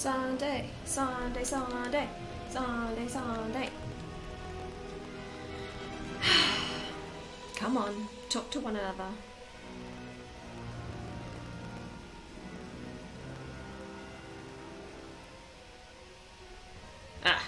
Sunday, Sunday, Sunday, Sunday, Sunday. Come on, talk to one another. Ah.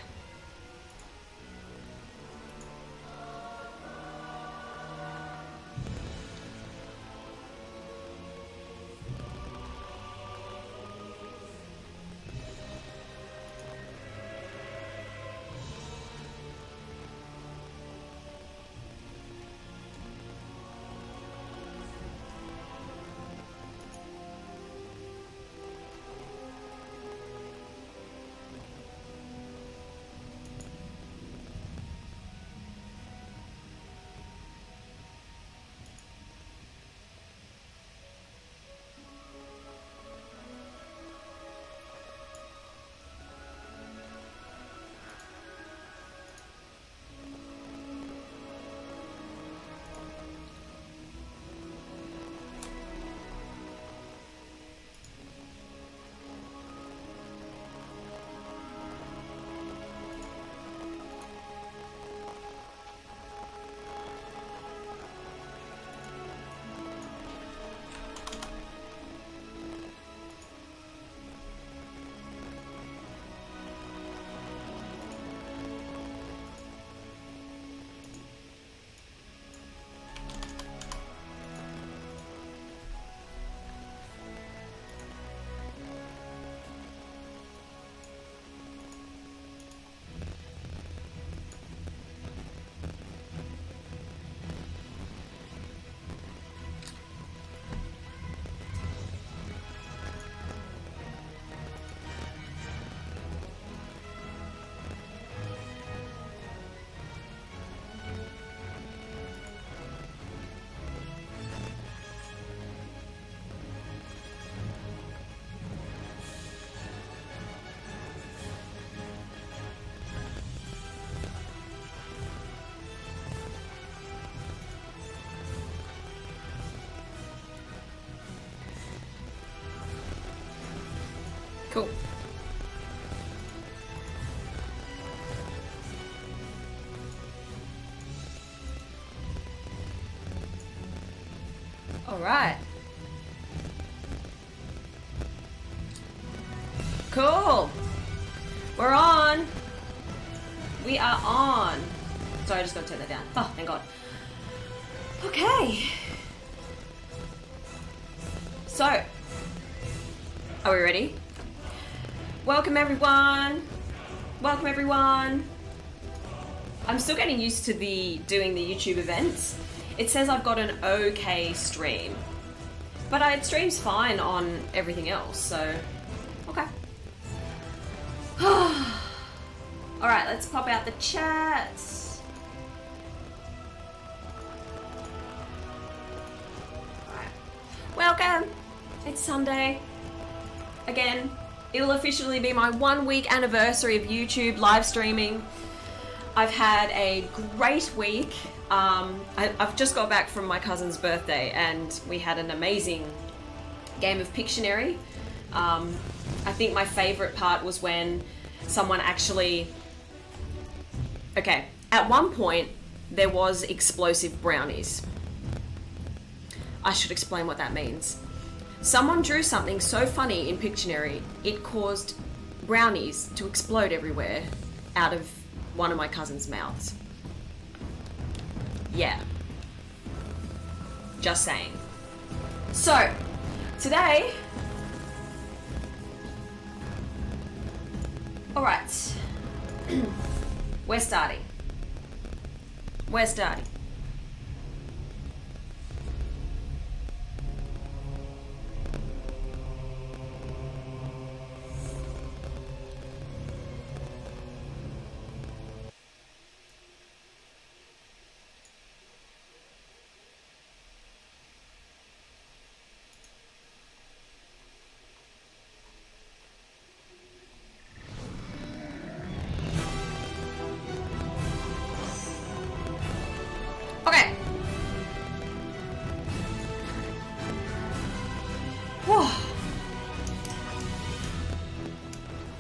Cool. All right. Cool. We're on. We are on. Sorry, I just gotta turn that down. Oh, thank God. Okay. So, are we ready? Welcome everyone. Welcome everyone. I'm still getting used to doing the YouTube events. It says I've got an okay stream, but it streams fine on everything else, so okay. All right, let's pop out the chats. All right. Welcome. It's Sunday. Again, it'll officially be my 1 week anniversary of YouTube live streaming. I've had a great week. I've just got back from my cousin's birthday and we had an amazing game of Pictionary. I think my favorite part was when someone actually... Okay, at one point there was explosive brownies. I should explain what that means. Someone drew something so funny in Pictionary, it caused brownies to explode everywhere out of one of my cousin's mouths. Yeah. Just saying. So, today... Alright. We're starting.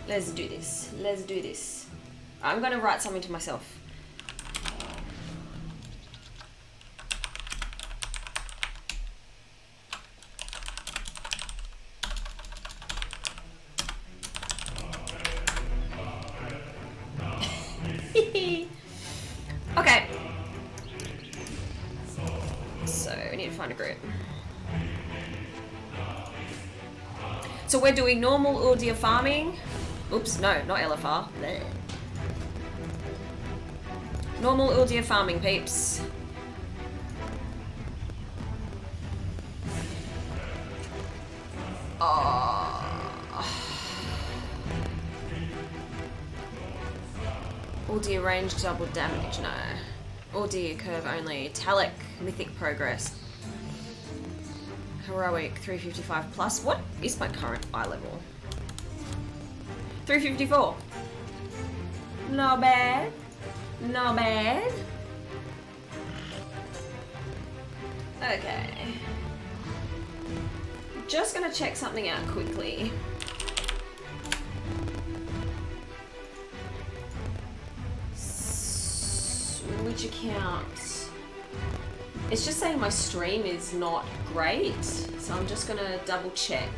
Let's do this. Let's do this. I'm gonna write something to myself. Okay. So we need to find a group. So we're doing normal Uldir farming. Oops, no, not LFR. Blech. Normal Uldir farming, peeps. Uldir range double damage, no. Uldir curve only. Talic, mythic progress. Heroic 355 plus. What is my current eye level? 354. Not bad. Not bad. Okay. Just gonna check something out quickly. Which account? It's just saying my stream is not great, so I'm just gonna double check.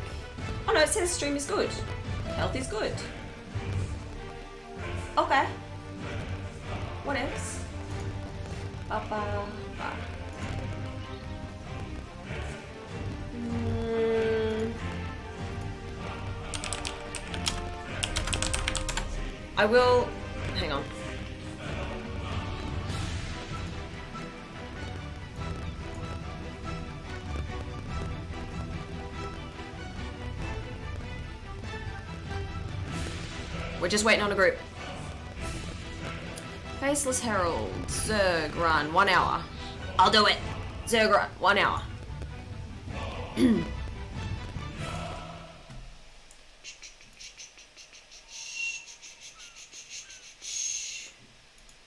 Oh no, it says stream is good. Health is good. Okay. What else? I will. Hang on. We're just waiting on a group. Faceless Herald, Zerg run, 1 hour. I'll do it. Zerg run, 1 hour.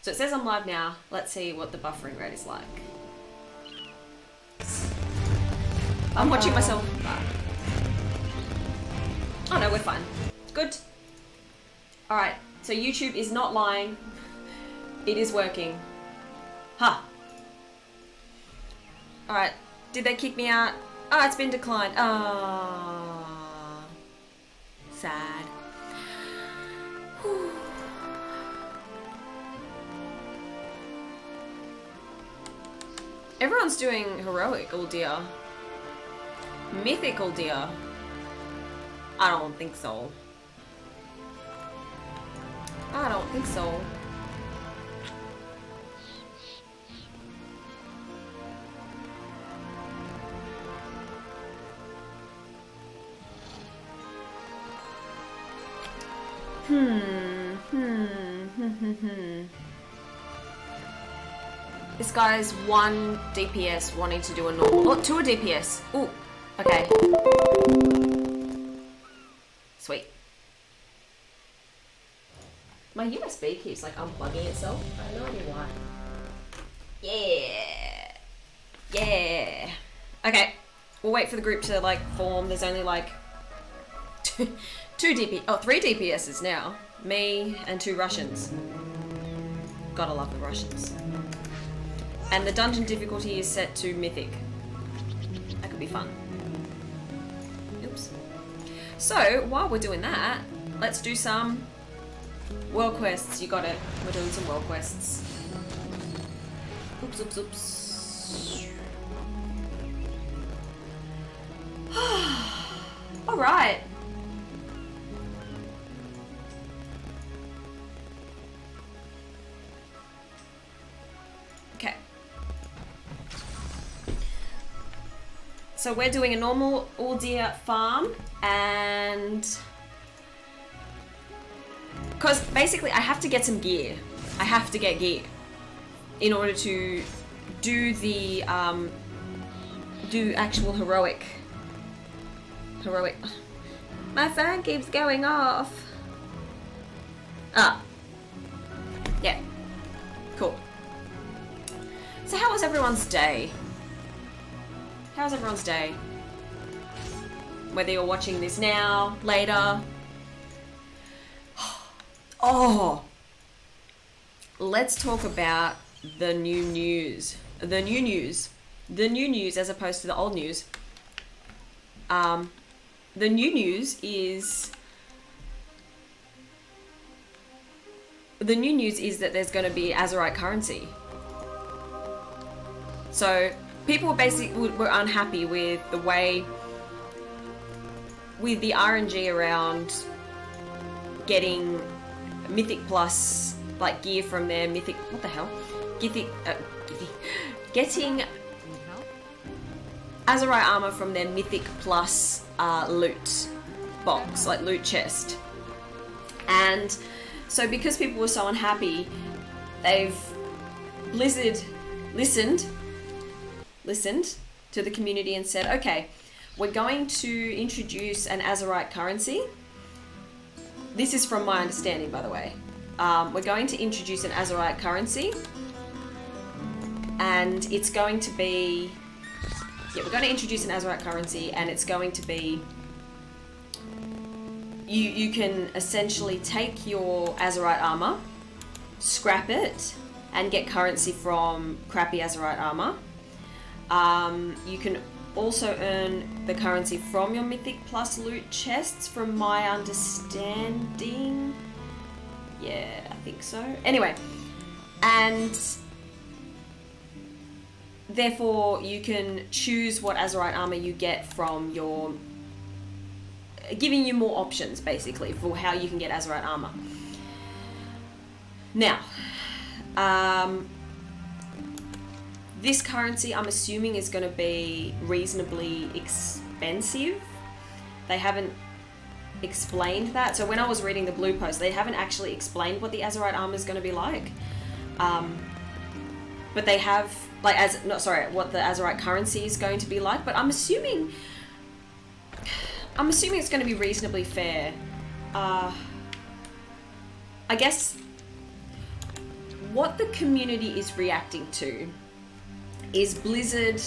So it says I'm live now. Let's see what the buffering rate is like. I'm watching myself. Oh no, we're fine. Good. Alright, so YouTube is not lying. It is working. Huh. Alright, did they kick me out? Oh, it's been declined. Ah, sad. Whew. Everyone's doing heroic Uldir. Mythic Uldir. I don't think so. I don't think so. This guy's 1 DPS wanting to do a normal. Oh, 2 DPS. Ooh, okay. Sweet. My USB keeps like unplugging itself. I have no idea why. Yeah. Yeah. Okay. We'll wait for the group to like form. There's only like 3 DPSs now. Me and 2 Russians. Gotta love the Russians. And the dungeon difficulty is set to mythic. That could be fun. Oops. So while we're doing that, let's do some world quests. You got it. We're doing some world quests. Oops, oops, oops. All right. Okay. So we're doing a normal Uldir farm, and because basically I have to get some gear. I have to get gear in order to do the do actual heroic. My phone keeps going off. Ah. Yeah. Cool. So how was everyone's day? How's everyone's day? Whether you're watching this now, later. Oh, let's talk about the new news. The new news as opposed to the old news. The new news is that there's going to be Azeroth currency. So people were unhappy with the way, with the RNG around getting Mythic Plus like gear from their Mythic, what the hell? Getting Azeroth armor from their Mythic Plus loot box, like loot chest. And so because people were so unhappy, Blizzard listened to the community and said, okay, we're going to introduce an Azeroth currency. This is from my understanding, by the way. We're going to introduce an Azeroth currency, and it's going to be, we're going to introduce an Azeroth currency, and it's going to be, you can essentially take your Azeroth armor, scrap it, and get currency from crappy Azeroth armor. You can also earn the currency from your Mythic Plus loot chests, from my understanding. Yeah, I think so. Anyway, and therefore you can choose what Azeroth armor you get from your, giving you more options basically for how you can get Azeroth armor. Now, this currency, I'm assuming, is going to be reasonably expensive. They haven't explained that. So when I was reading the blue post, they haven't actually explained what the Azeroth armor is going to be like. But they have, like, what the Azeroth currency is going to be like. But I'm assuming it's going to be reasonably fair. I guess what the community is reacting to is Blizzard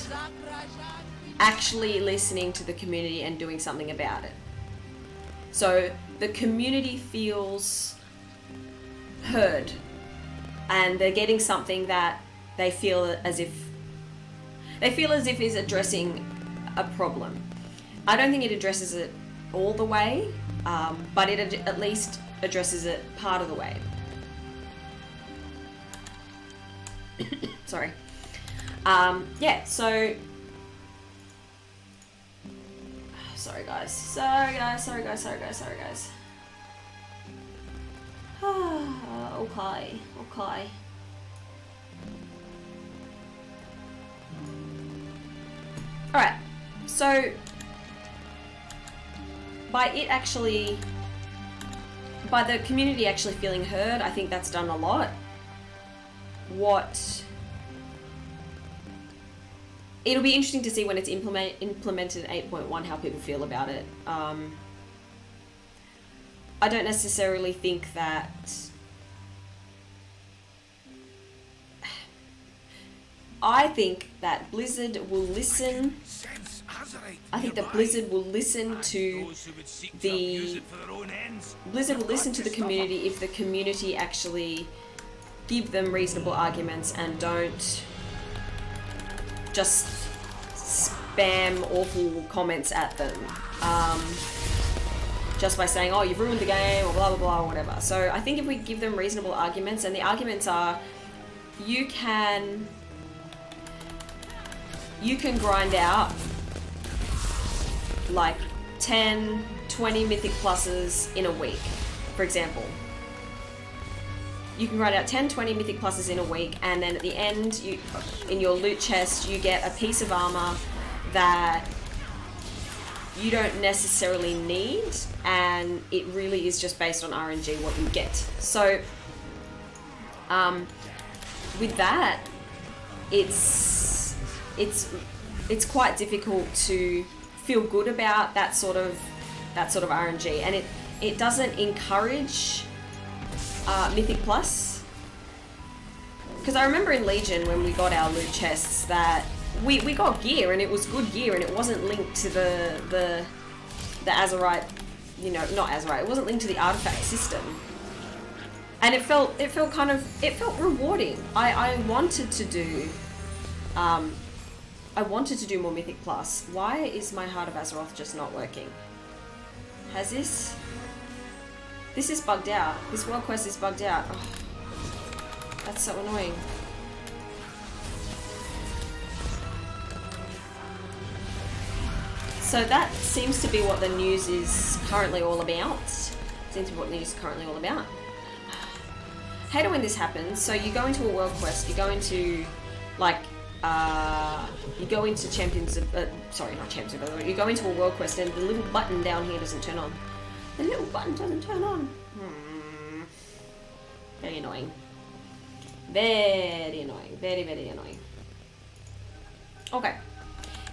actually listening to the community and doing something about it. So the community feels heard, and they're getting something that they feel as if is addressing a problem. I don't think it addresses it all the way, but it at least addresses it part of the way. Sorry. Yeah, so sorry guys. Okay. Alright, so by the community actually feeling heard, I think that's done a lot. It'll be interesting to see when it's implemented in 8.1 how people feel about it. I don't necessarily think that... I think that Blizzard will listen... I think that Blizzard will listen to the... Blizzard will listen to the community if the community actually give them reasonable arguments and don't just spam awful comments at them just by saying, oh, you've ruined the game, or blah blah blah, or whatever. So I think if we give them reasonable arguments, and the arguments are, you can grind out like 10, 20 Mythic Pluses in a week, for example. You can grind out 10, 20 Mythic Pluses in a week, and then at the end, in your loot chest, you get a piece of armor that you don't necessarily need, and it really is just based on RNG what you get. So, with that, it's quite difficult to feel good about that sort of RNG, and it doesn't encourage Mythic Plus, because I remember in Legion when we got our loot chests that we got gear, and it was good gear, and it wasn't linked to the Azeroth, not Azeroth, it wasn't linked to the artifact system. And it felt rewarding. I wanted to do more Mythic Plus. Why is my Heart of Azeroth just not working? Has this is bugged out. This world quest is bugged out. Oh, that's so annoying. So that seems to be what the news is currently all about. Seems to be what the news is currently all about. I hate it when this happens. So you go into a world quest, you go into like you go into Champions of sorry, not Champions of Azeroth. You go into a world quest and the little button down here doesn't turn on. The little button doesn't turn on. Very annoying. Very annoying. Very, very annoying. Okay.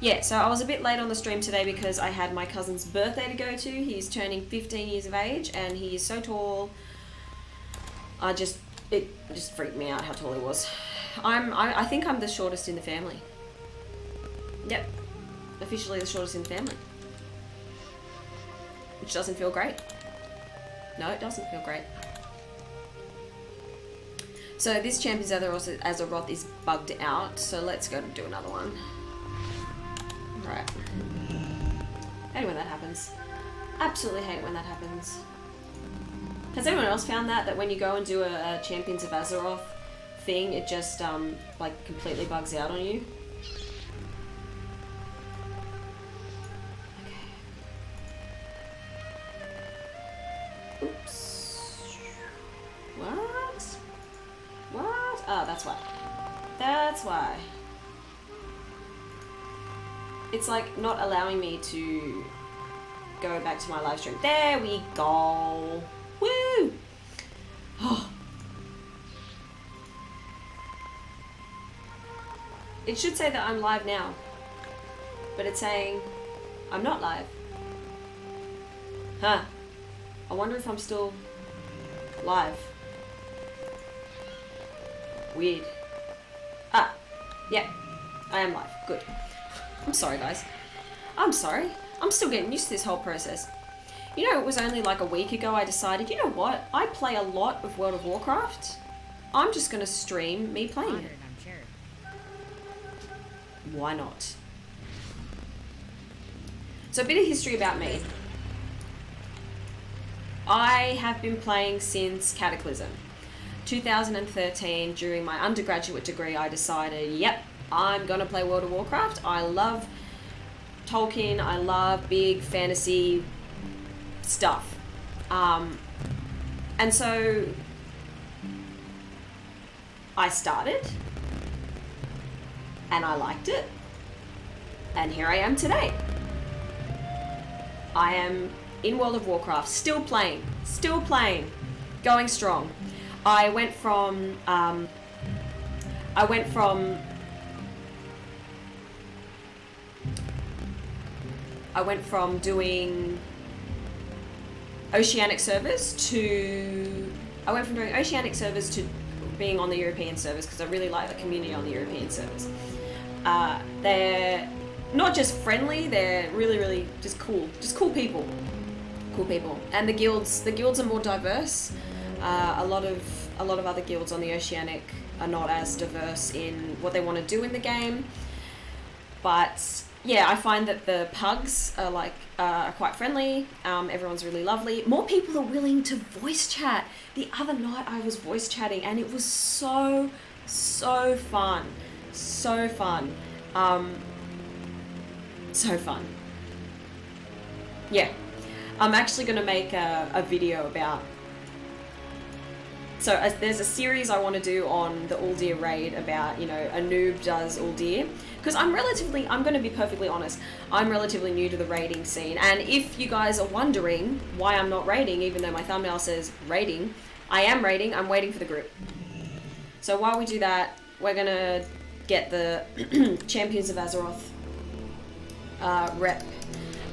Yeah, so I was a bit late on the stream today because I had my cousin's birthday to go to. He's turning 15 years of age and he is so tall. It just freaked me out how tall he was. I think I'm the shortest in the family. Yep. Officially the shortest in the family. Which doesn't feel great. No, it doesn't feel great. So this Champions Azeroth is bugged out, so let's go do another one. Right. Hate it when that happens. Absolutely hate it when that happens. Has anyone else found that when you go and do a Champions of Azeroth thing, it just like completely bugs out on you? Okay. Oops. What? What? Oh, that's why. That's why. It's like not allowing me to go back to my live stream. There we go. Woo! Oh. It should say that I'm live now, but it's saying I'm not live. Huh. I wonder if I'm still live. Weird. Ah, yeah, I am live. Good. I'm sorry, guys. I'm sorry. I'm still getting used to this whole process. You know, it was only like a week ago I decided, you know what? I play a lot of World of Warcraft. I'm just going to stream me playing it. Why not? So a bit of history about me. I have been playing since Cataclysm. 2013, during my undergraduate degree, I decided, yep, I'm gonna play World of Warcraft. I love Tolkien. I love big fantasy stuff. And so I started and I liked it. And here I am today. I am in World of Warcraft, still playing, going strong. I went from doing Oceanic servers to being on the European servers because I really like the community on the European servers. They're not just friendly, they're really, really just cool people. And the guilds are more diverse. A lot of other guilds on the Oceanic are not as diverse in what they want to do in the game. But yeah, I find that the pugs are quite friendly. Everyone's really lovely. More people are willing to voice chat. The other night I was voice chatting and it was so fun. So fun. So fun. Yeah. I'm actually going to make a video about... So there's a series I want to do on the Uldir raid about, you know, a noob does Uldir. Because I'm going to be perfectly honest, I'm relatively new to the raiding scene. And if you guys are wondering why I'm not raiding, even though my thumbnail says raiding, I am raiding, I'm waiting for the group. So while we do that, we're going to get the Champions of Azeroth rep.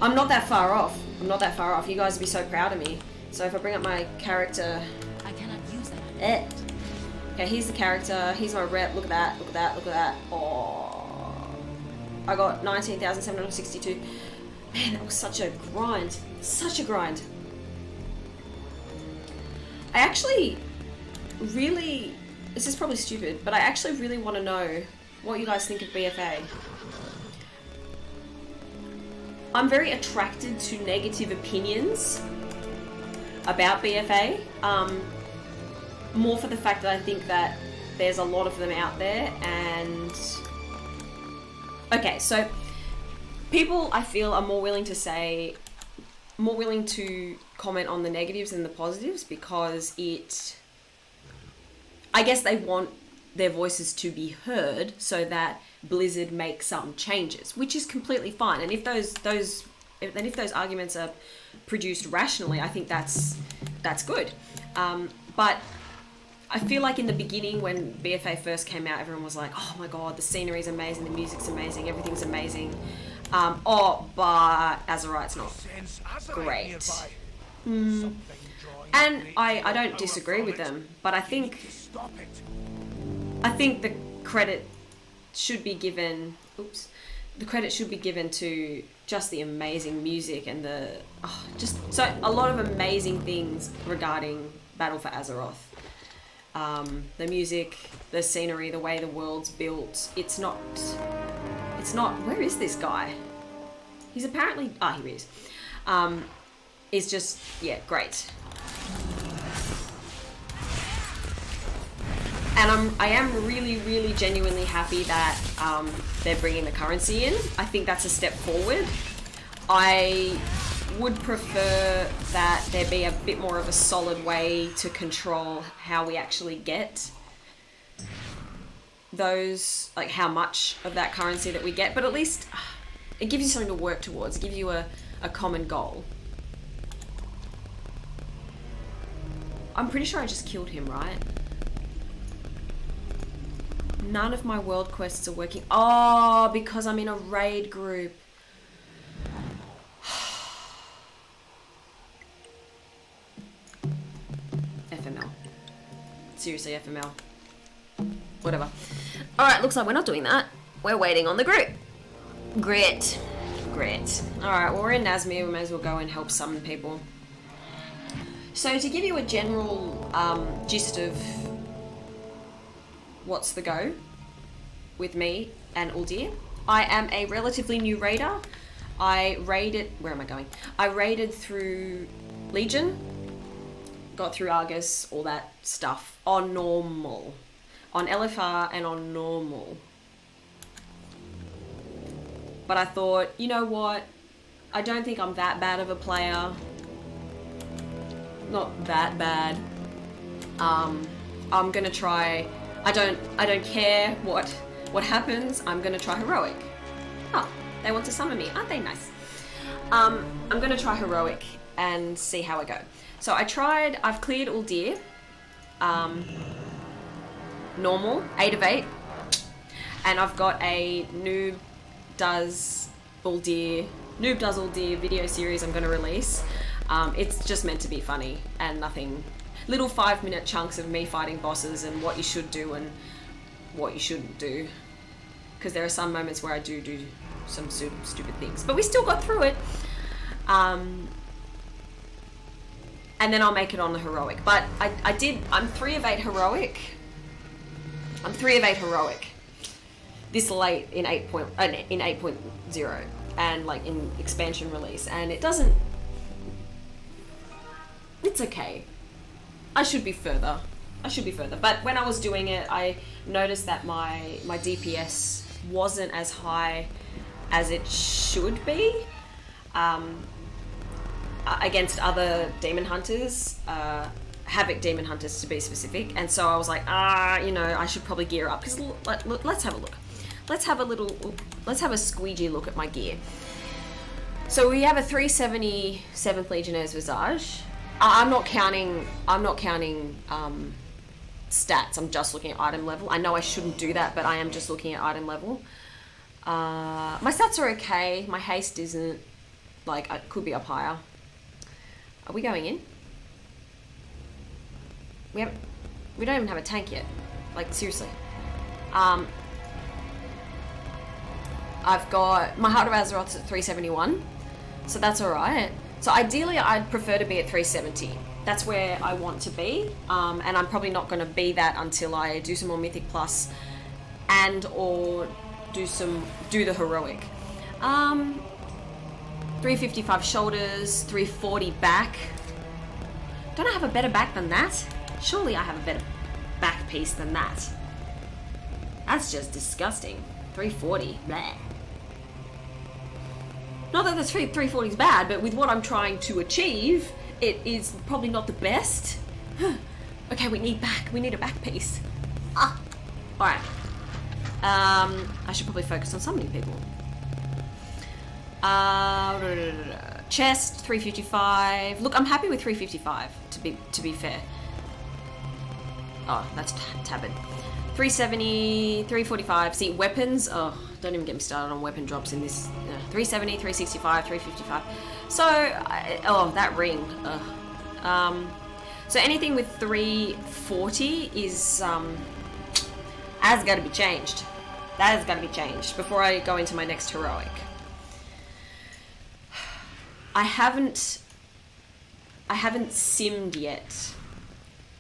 I'm not that far off. You guys would be so proud of me. So if I bring up my character... I cannot use that. Okay, here's the character. Here's my rep. Look at that. Oh, I got 19,762. Man, that was such a grind. I really, this is probably stupid, but I actually really want to know what you guys think of BFA. I'm very attracted to negative opinions about BFA, more for the fact that I think that there's a lot of them out there, and okay, so people I feel are more willing to comment on the negatives than the positives, because I guess they want their voices to be heard so that Blizzard makes some changes, which is completely fine. And if those arguments are produced rationally, I think that's good. But I feel like in the beginning, when BFA first came out, everyone was like, "Oh my god, the scenery's amazing, the music's amazing, everything's amazing." But Azeroth's not great. And I don't disagree with them, but I think the credit should be given. The credit should be given to just the amazing music and just a lot of amazing things regarding Battle for Azeroth. The music, the scenery, the way the world's built. It's not. Where is this guy? He's apparently. Here he is. It's just, yeah, great. And I am really, really genuinely happy that they're bringing the currency in. I think that's a step forward. I would prefer that there be a bit more of a solid way to control how we actually get those, like how much of that currency that we get, but at least it gives you something to work towards. It gives you a common goal. I'm pretty sure I just killed him, right? None of my world quests are working. Oh, because I'm in a raid group. FML. Seriously, FML. Whatever. Alright, looks like we're not doing that. We're waiting on the group. Great. Alright, well, we're in Nazmir. We may as well go and help summon people. So to give you a general gist of what's the go with me and Uldir, I am a relatively new raider. I raided through Legion, got through Argus, all that stuff on normal, on LFR and on normal. But I thought, you know what? I don't think I'm that bad of a player. Not that bad. I'm gonna try. I don't care what happens. I'm gonna try heroic. Oh, they want to summon me. Aren't they nice? I'm gonna try heroic and see how I go. So I've cleared Uldir. Normal, 8 of 8. And I've got a Noob Does Uldir video series I'm gonna release. It's just meant to be funny and nothing. Little 5-minute chunks of me fighting bosses and what you should do and what you shouldn't do. Because there are some moments where I do some stupid things. But we still got through it. And then I'll make it on the heroic. But I'm 3 of 8 heroic. I'm 3 of 8 heroic. This late in 8.0 and like in expansion release. And it doesn't... It's okay. I should be further. But when I was doing it, I noticed that my DPS wasn't as high as it should be against other demon hunters, Havoc demon hunters to be specific. And so I was like, I should probably gear up. Because let's have a look. Let's have a squeegee look at my gear. So we have a 370 7th Legionnaire's Visage. I'm not counting stats. I'm just looking at item level. I know I shouldn't do that, but I am just looking at item level. My stats are okay. My haste isn't. Like, it could be up higher. Are we going in? We don't even have a tank yet. Like, seriously. I've got my Heart of Azeroth's at 371, so that's alright. So ideally I'd prefer to be at 370. That's where I want to be, and I'm probably not going to be that until I do some more Mythic Plus and or do the heroic. 355 shoulders, 340 back. Don't I have a better back than that? Surely I have a better back piece than that. That's just disgusting. 340, bleh. Not that the 340 is bad, but with what I'm trying to achieve, it is probably not the best. Okay, we need a back piece. Alright. I should probably focus on summoning people. Chest, 355. Look, I'm happy with 355, to be fair. Oh, that's tabard. 370, 345. See, weapons, oh, don't even get me started on weapon drops in this. 370, 365, 355. So, oh, that ring. So anything with 340 is, has got to be changed. That has got to be changed before I go into my next heroic. I haven't simmed yet.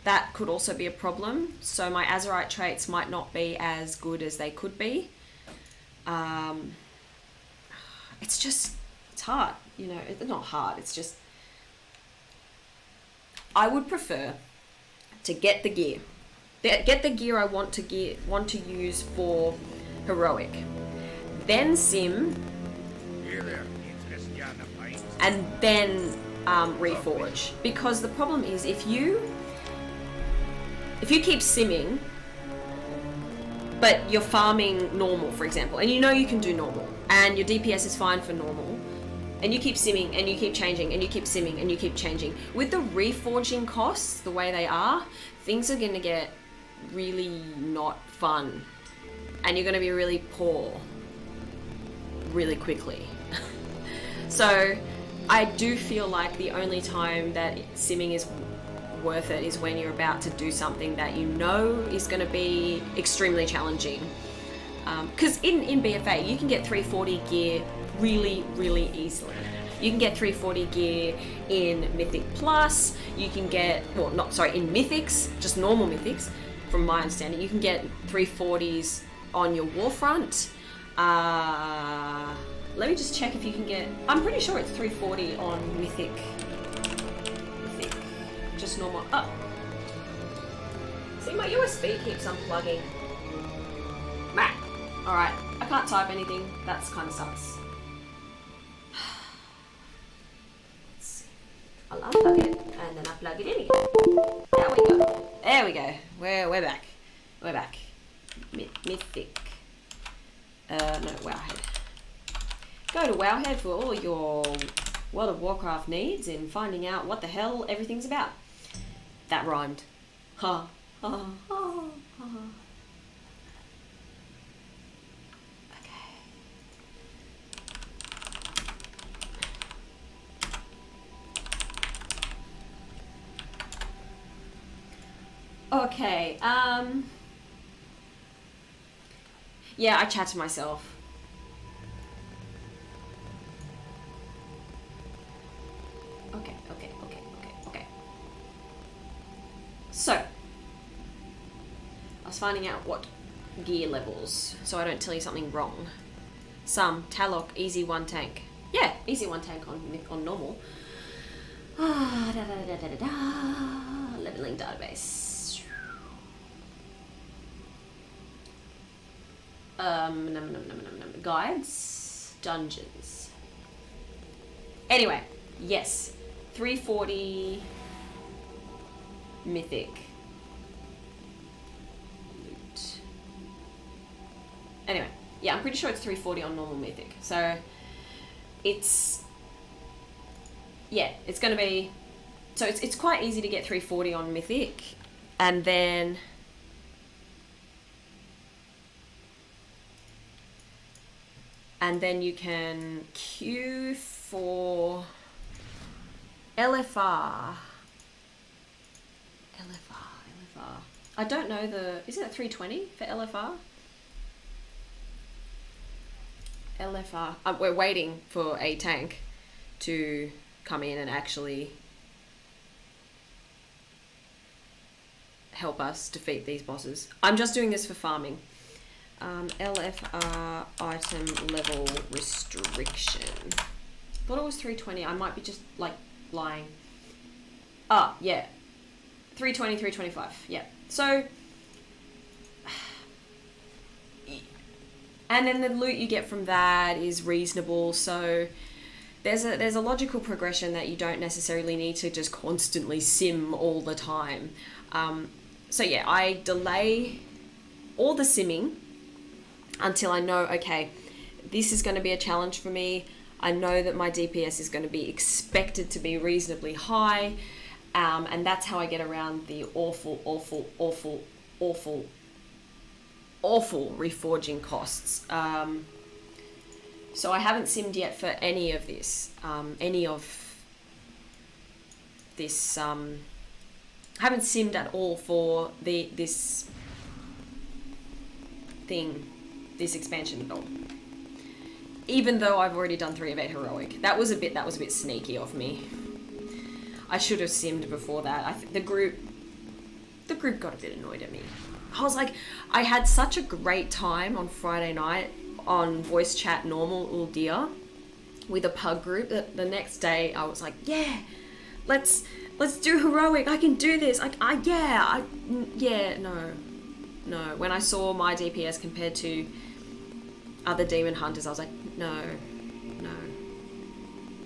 That could also be a problem. So my Azeroth traits might not be as good as they could be. It's hard, you know. It's not hard. It's just I would prefer to get the gear. Get the gear I want to use for heroic. Then sim. And then reforge. Because the problem is if you keep simming, but you're farming normal, for example, and you know you can do normal, and your DPS is fine for normal, and you keep simming, and you keep changing, and you keep simming, and you keep changing. With the reforging costs, the way they are, things are going to get really not fun. And you're going to be really poor really quickly. So I do feel like the only time that simming is worth it is when you're about to do something that you know is going to be extremely challenging. Because in BFA, you can get 340 gear really, really easily. You can get 340 gear in Mythic Plus. You can get, in Mythics, just normal Mythics, from my understanding. You can get 340s on your Warfront. Let me just check if you can get, I'm pretty sure it's 340 on Mythic. Just normal. Oh. See, my USB keeps unplugging. Meh. Alright, I can't type anything. That's kind of sucks. Let's see. I'll unplug it and then I plug it in again. There we go. There we go. We're back. We're back. Mythic. No, Wowhead. Go to Wowhead for all your World of Warcraft needs in finding out what the hell everything's about. That rhymed. Ha. Ha. Ha. Ha. Okay. Yeah, I chat to myself. Okay. So, I was finding out what gear levels, so I don't tell you something wrong. Talok, easy one tank. Yeah, easy one tank on normal. Leveling database. Guides, dungeons. Anyway, yes, 340 mythic loot. Anyway, yeah, I'm pretty sure it's 340 on normal mythic. So it's going to be, so it's quite easy to get 340 on mythic, and then you can queue for LFR. I don't know is it 320 for LFR? LFR. We're waiting for a tank to come in and actually help us defeat these bosses. I'm just doing this for farming. LFR item level restriction. Thought it was 320. I might be just like lying. Ah, yeah. 320, 325. Yeah. So, and then the loot you get from that is reasonable. So there's a logical progression that you don't necessarily need to just constantly sim all the time. So yeah, I delay all the simming until I know, okay, this is going to be a challenge for me. I know that my DPS is going to be expected to be reasonably high. And that's how I get around the awful reforging costs. So I haven't simmed yet for any of this. I haven't simmed at all for this expansion at all. Even though I've already done 3 of 8 heroic. That was a bit sneaky of me. I should have simmed before that. I think the group got a bit annoyed at me. I was like, I had such a great time on Friday night on voice chat normal Uldir with a pug group that the next day I was like, yeah, let's do heroic. I can do this. No. When I saw my DPS compared to other demon hunters, I was like, no.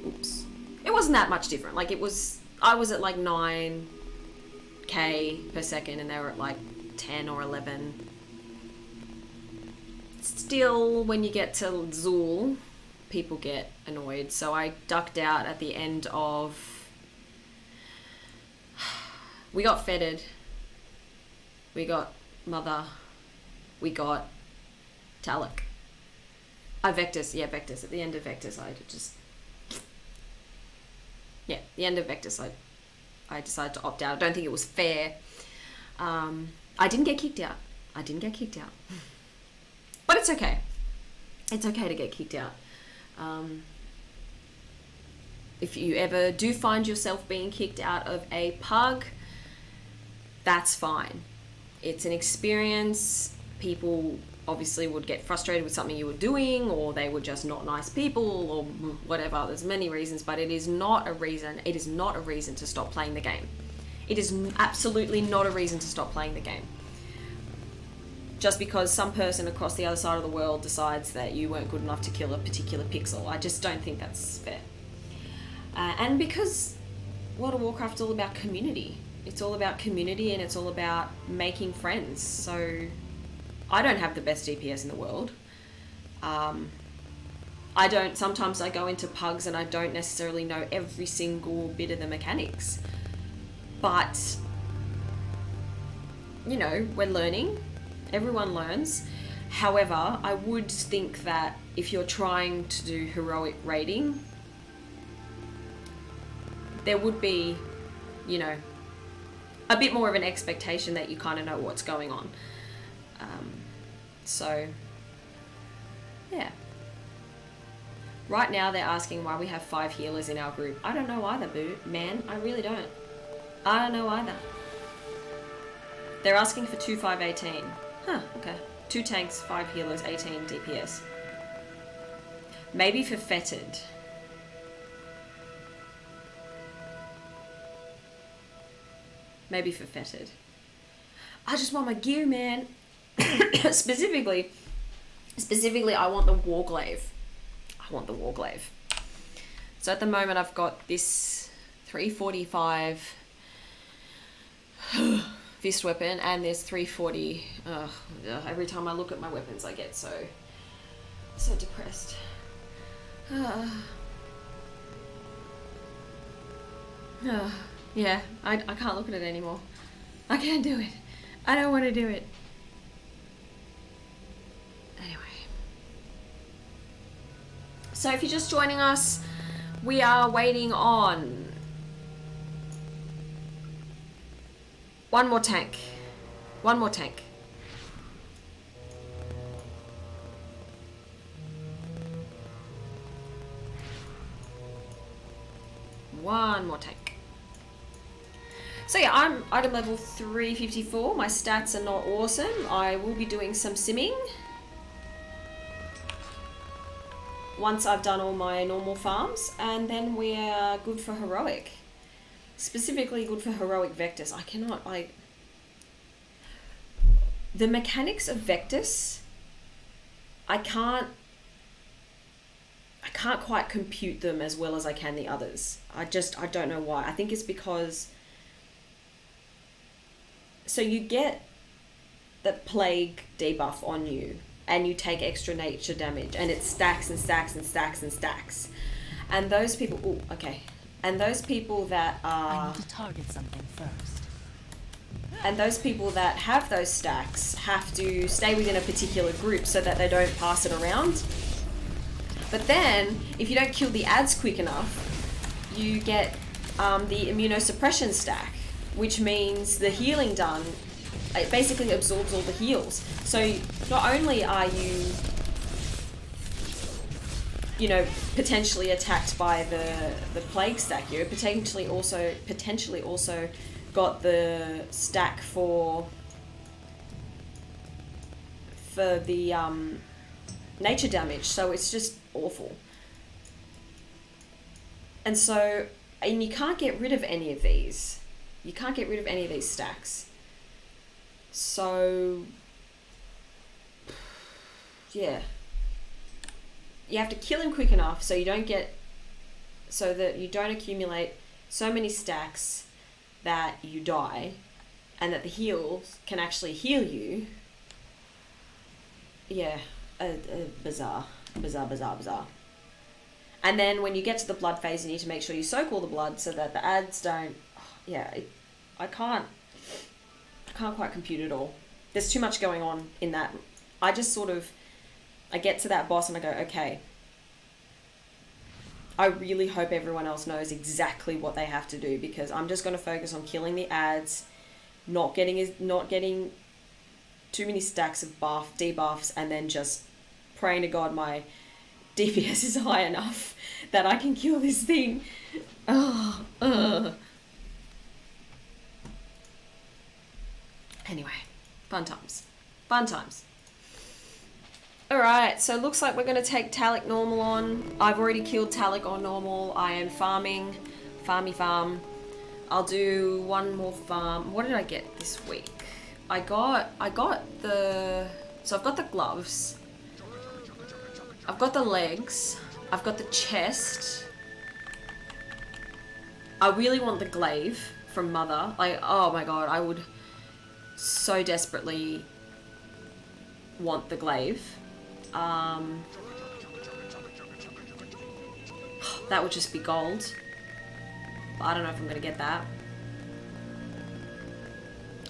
Oops. It wasn't that much different. Like I was at like 9k per second and they were at like 10 or 11. Still, when you get to Zul, people get annoyed. So I ducked out at the end of... We got Fetid. We got Mother. We got Talak. Vectis. Yeah, Vectis. At the end of Vectis, I just... Yeah, the end of Vectis, I decided to opt out. I don't think it was fair. I didn't get kicked out. But it's okay. It's okay to get kicked out. If you ever do find yourself being kicked out of a pug, that's fine. It's an experience. People obviously would get frustrated with something you were doing, or they were just not nice people, or whatever. There's many reasons, but it is not a reason to stop playing the game. It is absolutely not a reason to stop playing the game. Just because some person across the other side of the world decides that you weren't good enough to kill a particular pixel. I just don't think that's fair. And because World of Warcraft is all about community. It's all about community and it's all about making friends. So I don't have the best DPS in the world. Sometimes I go into pugs and I don't necessarily know every single bit of the mechanics. But, you know, we're learning. Everyone learns. However, I would think that if you're trying to do heroic raiding, there would be, you know, a bit more of an expectation that you kind of know what's going on. So, yeah. Right now they're asking why we have 5 healers in our group. I don't know either, boo. Man, I really don't. I don't know either. They're asking for 2, 5, 18. Huh, okay. 2 tanks, 5 healers, 18 DPS. Maybe for Fetid. Maybe for Fetid. I just want my gear, man. Specifically, I want the Warglaive. So at the moment I've got this 345 fist weapon and this 340. Every time I look at my weapons I get so depressed. Yeah, I can't look at it anymore. I can't do it. I don't want to do it. Anyway. So if you're just joining us, we are waiting on one more tank. One more tank. So yeah, I'm item level 354. My stats are not awesome. I will be doing some simming once I've done all my normal farms, and then we're good for heroic. Specifically good for heroic Vectis. I cannot, like... The mechanics of Vectis, I can't quite compute them as well as I can the others. I don't know why. I think it's because... So you get the plague debuff on you, and you take extra nature damage, and it stacks and stacks and stacks and stacks. And those people... Oh, okay. And those people that are... I need to target something first. And those people that have those stacks have to stay within a particular group so that they don't pass it around. But then, if you don't kill the ads quick enough, you get the immunosuppression stack, which means the healing done, it basically absorbs all the heals. So not only are you know, potentially attacked by the plague stack, you're potentially also got the stack for the nature damage. So it's just awful. And so, and you can't get rid of any of these. You can't get rid of any of these stacks. So, yeah. You have to kill him quick enough so that you don't accumulate so many stacks that you die, and that the heals can actually heal you. Yeah, bizarre. And then when you get to the blood phase, you need to make sure you soak all the blood so that the ads don't... Yeah, I can't quite compute it all. There's too much going on in that. I just sort of... I get to that boss and I go, okay, I really hope everyone else knows exactly what they have to do, because I'm just going to focus on killing the ads, not getting too many stacks of debuffs, and then just praying to God my DPS is high enough that I can kill this thing. Anyway, fun times. Alright, so looks like we're going to take Talic normal on. I've already killed Talic on normal. I am farming. Farm. I'll do one more farm. What did I get this week? I got the... So I've got the gloves. I've got the legs. I've got the chest. I really want the glaive from Mother. Like, oh my god, I would so desperately want the glaive. That would just be gold. But I don't know if I'm gonna get that.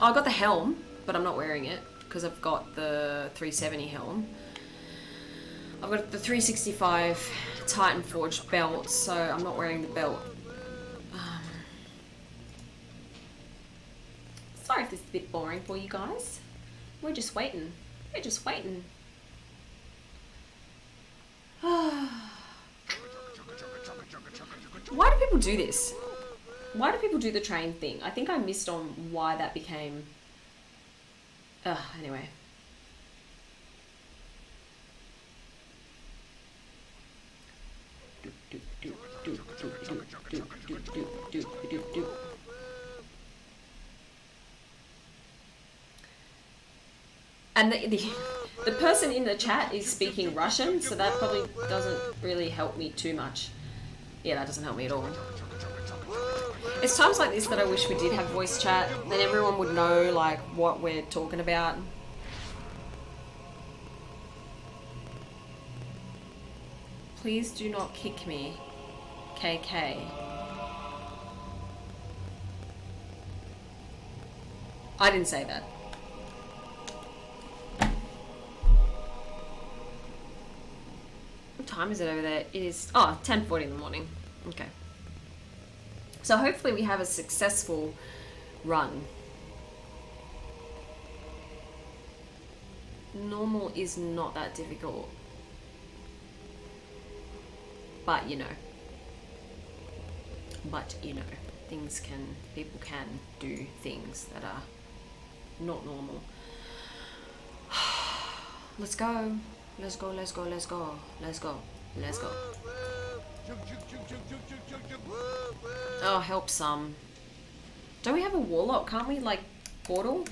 Oh, I got the helm, but I'm not wearing it because I've got the 370 helm. I've got the 365 Titan Forged belt, so I'm not wearing the belt. Sorry if this is a bit boring for you guys. We're just waiting. Why do people do this? Why do people do the train thing? I think I missed on why that became... anyway. And the person in the chat is speaking Russian, so that probably doesn't really help me too much. Yeah, that doesn't help me at all. It's times like this that I wish we did have voice chat, then everyone would know like what we're talking about. Please do not kick me, KK. I didn't say that. What time is it over there? It is, 10:40 in the morning. Okay. So hopefully we have a successful run. Normal is not that difficult. But you know, people can do things that are not normal. Let's go. Let's go, let's go, let's go. Let's go. Let's go. Oh, help some. Don't we have a warlock? Can't we, like, portal?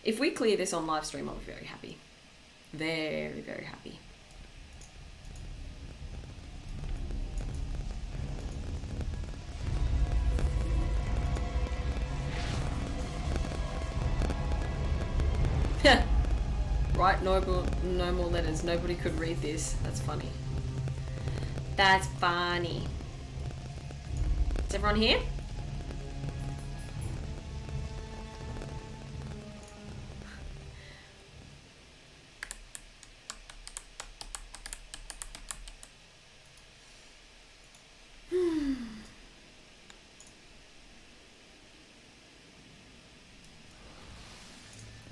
If we clear this on live stream, I'll be very happy. Very, very happy. Right, no more letters. Nobody could read this. That's funny. That's funny. Is everyone here?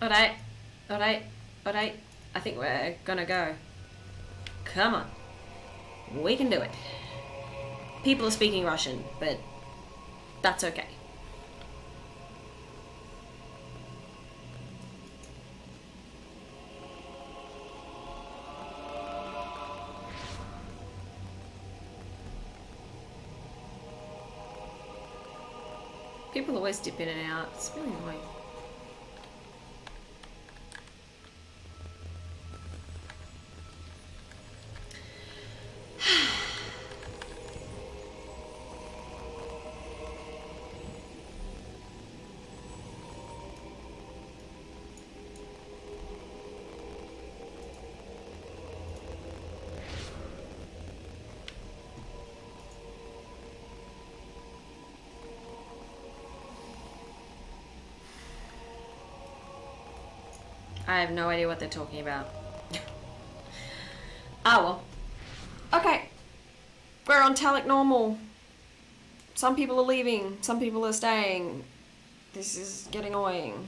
Alright. Alright. Alright. I think we're gonna go. Come on. We can do it. People are speaking Russian, but that's okay. People always dip in and out. It's really annoying. I have no idea what they're talking about. Ah, well. Okay. We're on Talic normal. Some people are leaving. Some people are staying. This is getting annoying.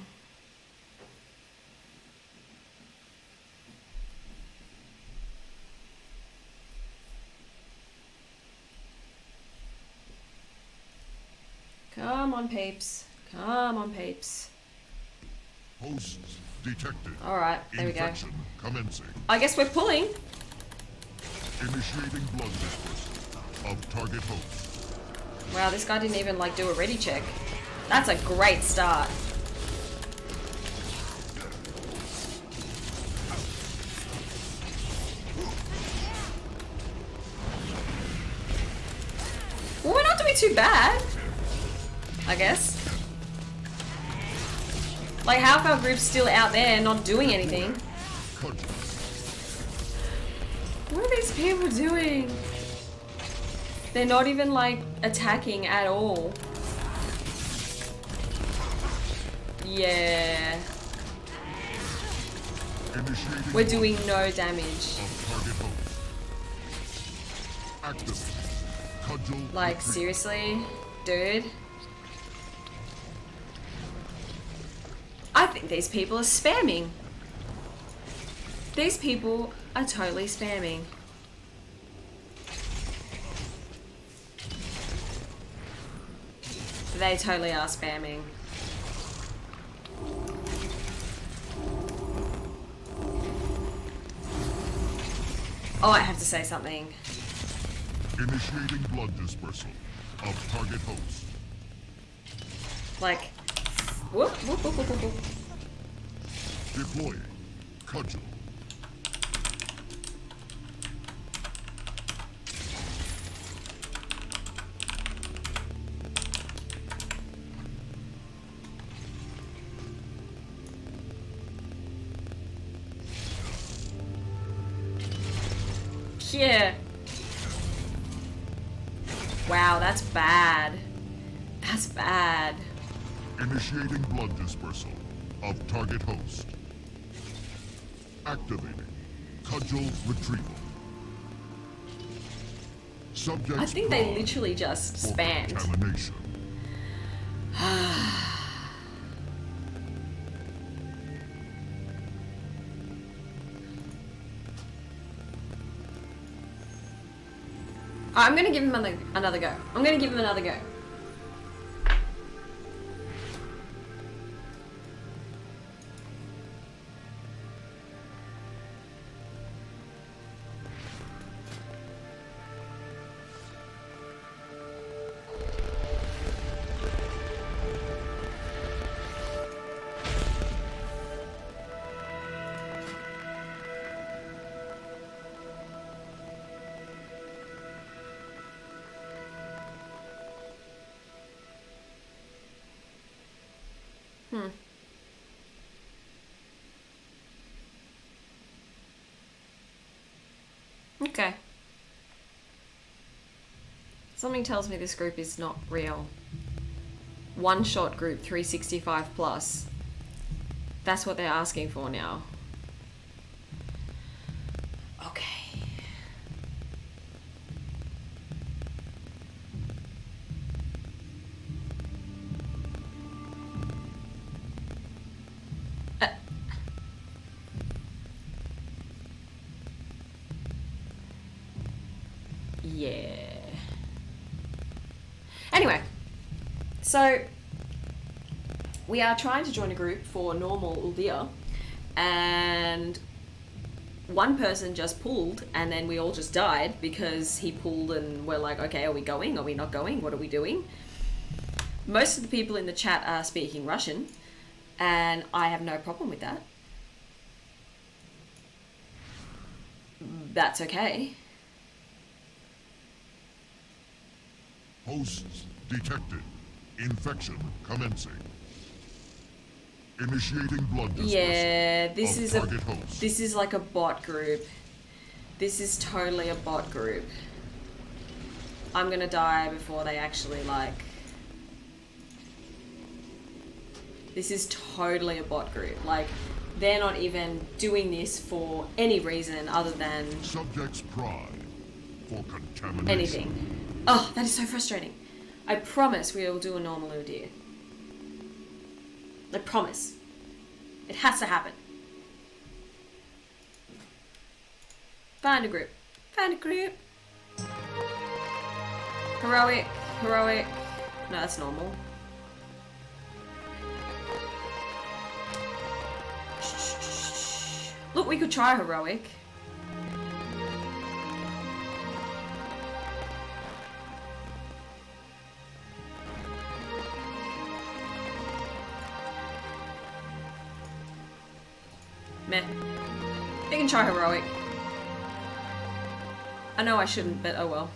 Come on, peeps. Come on, peeps. Hosts detected. Alright, there we go. Infection commencing. I guess we're pulling. Initiating blood dispersal of target host. Wow, this guy didn't even like do a ready check. That's a great start. Well, we're not doing too bad, I guess. Like, half our group's still out there not doing anything. What are these people doing? They're not even, like, attacking at all. Yeah. We're doing no damage. Like, seriously? Dude? I think these people are spamming. These people are totally spamming. They totally are spamming. Oh, I have to say something. Initiating blood dispersal of target host. Like, whoop, whoop, whoop, whoop, whoop. Deploying cudgel. Yeah. Wow, that's bad. That's bad. Initiating blood dispersal of target host. Activating cudgel retrieval. Subject. I think they literally just spammed. Contamination. I'm gonna give him another go. I'm gonna give him another go. Okay. Something tells me this group is not real. One shot group 365 plus. That's what they're asking for now. Okay. Yeah. Anyway, so we are trying to join a group for normal Uldir, and one person just pulled, and then we all just died because he pulled, and we're like, okay, are we going? Are we not going? What are we doing? Most of the people in the chat are speaking Russian, and I have no problem with that. That's okay. Hosts detected. Infection commencing. Initiating blood dispersal. Yeah, this of is target host. this is like a bot group. This is totally a bot group. I'm gonna die before they actually like. This is totally a bot group. Like, they're not even doing this for any reason other than Subject's pride for contamination. anything. Oh, that is so frustrating. I promise we will do a normal Uldir. I promise. It has to happen. Find a group. Find a group. Heroic. Heroic. No, that's normal. Look, we could try heroic. Meh. We can try heroic. I know I shouldn't, but oh well.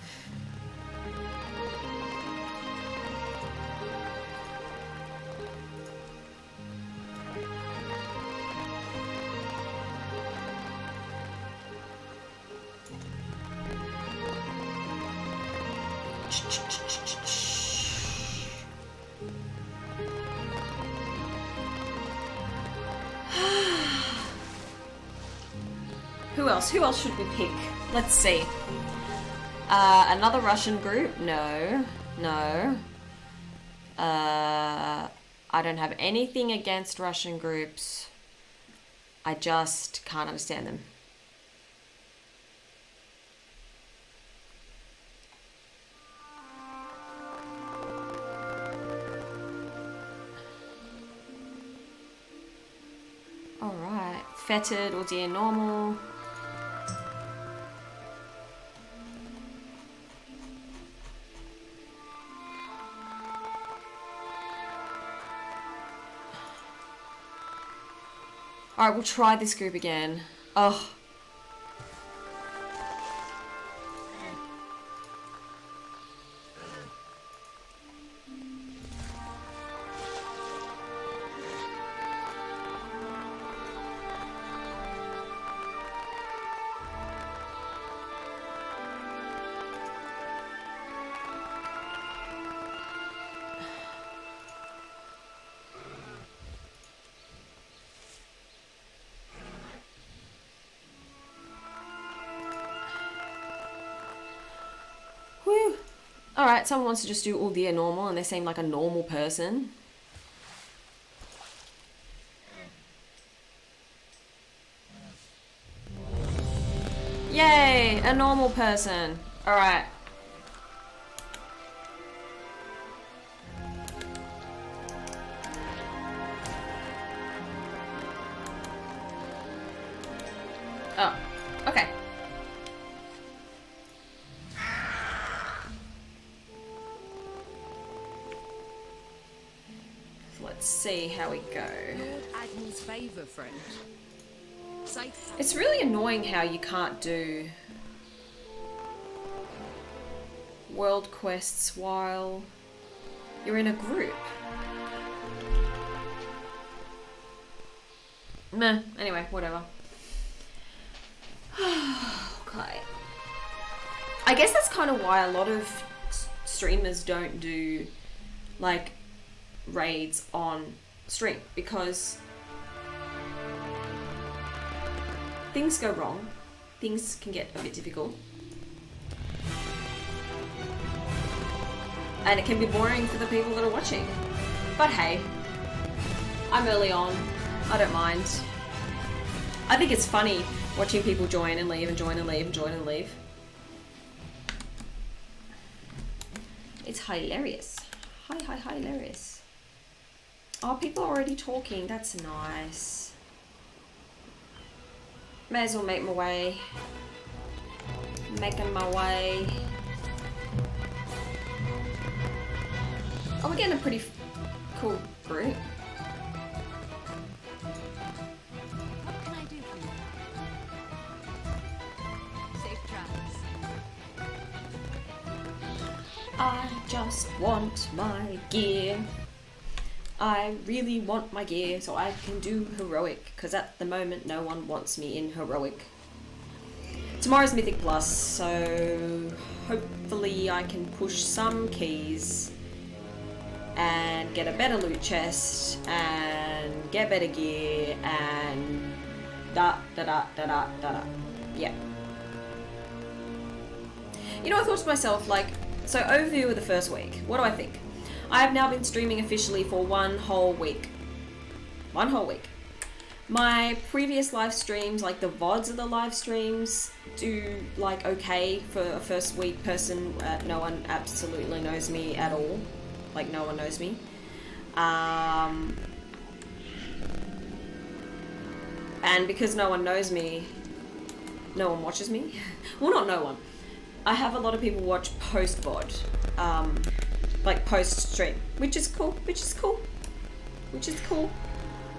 Who else? Who else should we pick? Let's see. Another Russian group? No. No. I don't have anything against Russian groups. I just can't understand them. Alright. Fetid, Uldir normal. Alright, we'll try this group again. Oh. Whew. Alright, someone wants to just do Uldir normal and they seem like a normal person. Yay! A normal person. Alright. let's see how we go. Lord Admiral's favour, friend. Safe. It's really annoying how you can't do world quests while you're in a group. Meh, anyway, whatever. Okay. I guess that's kind of why a lot of streamers don't do like raids on stream, because things go wrong, things can get a bit difficult, and it can be boring for the people that are watching. But hey, I'm early on, I don't mind. I think it's funny watching people join and leave and join and leave and join and leave. It's hilarious. Hilarious. Oh, people are already talking. That's nice. May as well make my way. Making my way. Oh, we're getting a pretty cool group. What can I do for you? Safe travels. I just want my gear. I really want my gear so I can do heroic, because at the moment no one wants me in heroic. Tomorrow's Mythic Plus, so hopefully I can push some keys and get a better loot chest and get better gear and da. Yeah. You know, I thought to myself, like, so overview of the first week. What do I think? I have now been streaming officially for 1 whole week. 1 whole week. My previous live streams, like the VODs of the live streams, do like okay for a first week person. No one absolutely knows me at all. Like no one knows me. And because no one knows me, no one watches me. Well, not no one. I have a lot of people watch post VOD, like post stream, which is cool.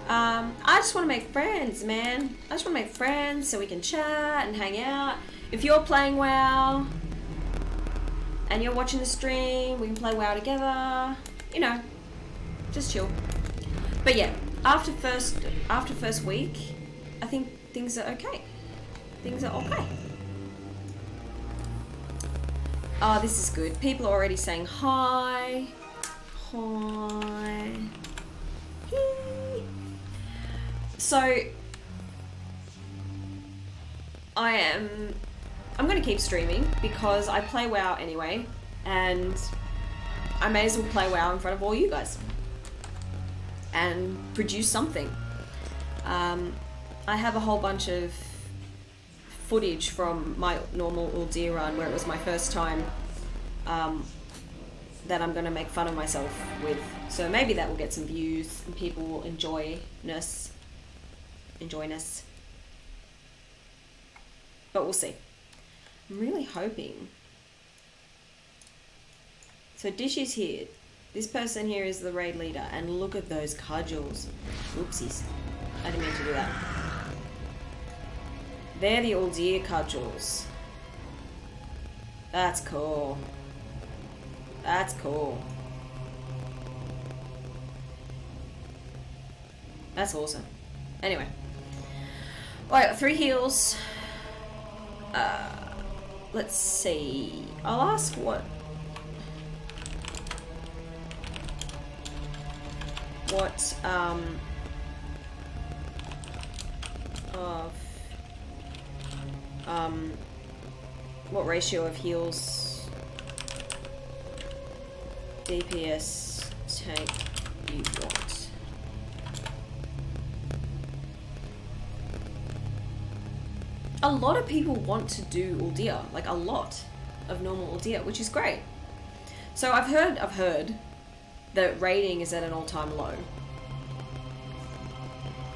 I just want to make friends, man. I just want to make friends so we can chat and hang out. If you're playing WoW and you're watching the stream, we can play WoW together. You know, just chill. But yeah, after first week, I think things are okay. Things are okay. Oh, this is good. People are already saying hi. Hi. So, I'm going to keep streaming because I play WoW anyway, and I may as well play WoW in front of all you guys and produce something. I have a whole bunch of footage from my normal Uldir run where it was my first time that I'm going to make fun of myself with. So maybe that will get some views and people will enjoyness. But we'll see. I'm really hoping. So Dish is here. This person here is the raid leader, and look at those cudgels. Oopsies. I didn't mean to do that. They're the Uldir cudgels. That's cool. That's cool. That's awesome. Anyway. Alright, got 3 heals. Let's see. I'll ask what what ratio of heals DPS tank you want. A lot of people want to do Uldir, like a lot of normal Uldir, which is great. So I've heard that rating is at an all-time low.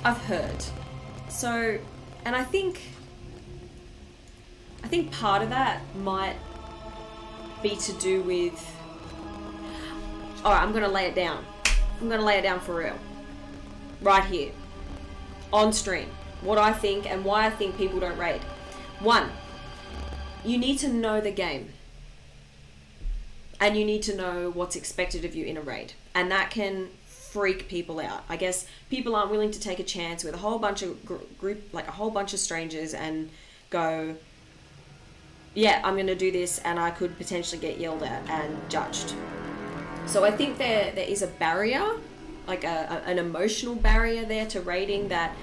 I've heard. So, and I think part of that might be to do with... Alright, I'm going to lay it down. I'm gonna lay it down for real. Right here. On stream. What I think and why I think people don't raid. 1. You need to know the game. And you need to know what's expected of you in a raid. And that can freak people out. I guess people aren't willing to take a chance with a whole bunch of a whole bunch of strangers and go, yeah, I'm going to do this and I could potentially get yelled at and judged. So I think there is a barrier, like an emotional barrier there to raiding, that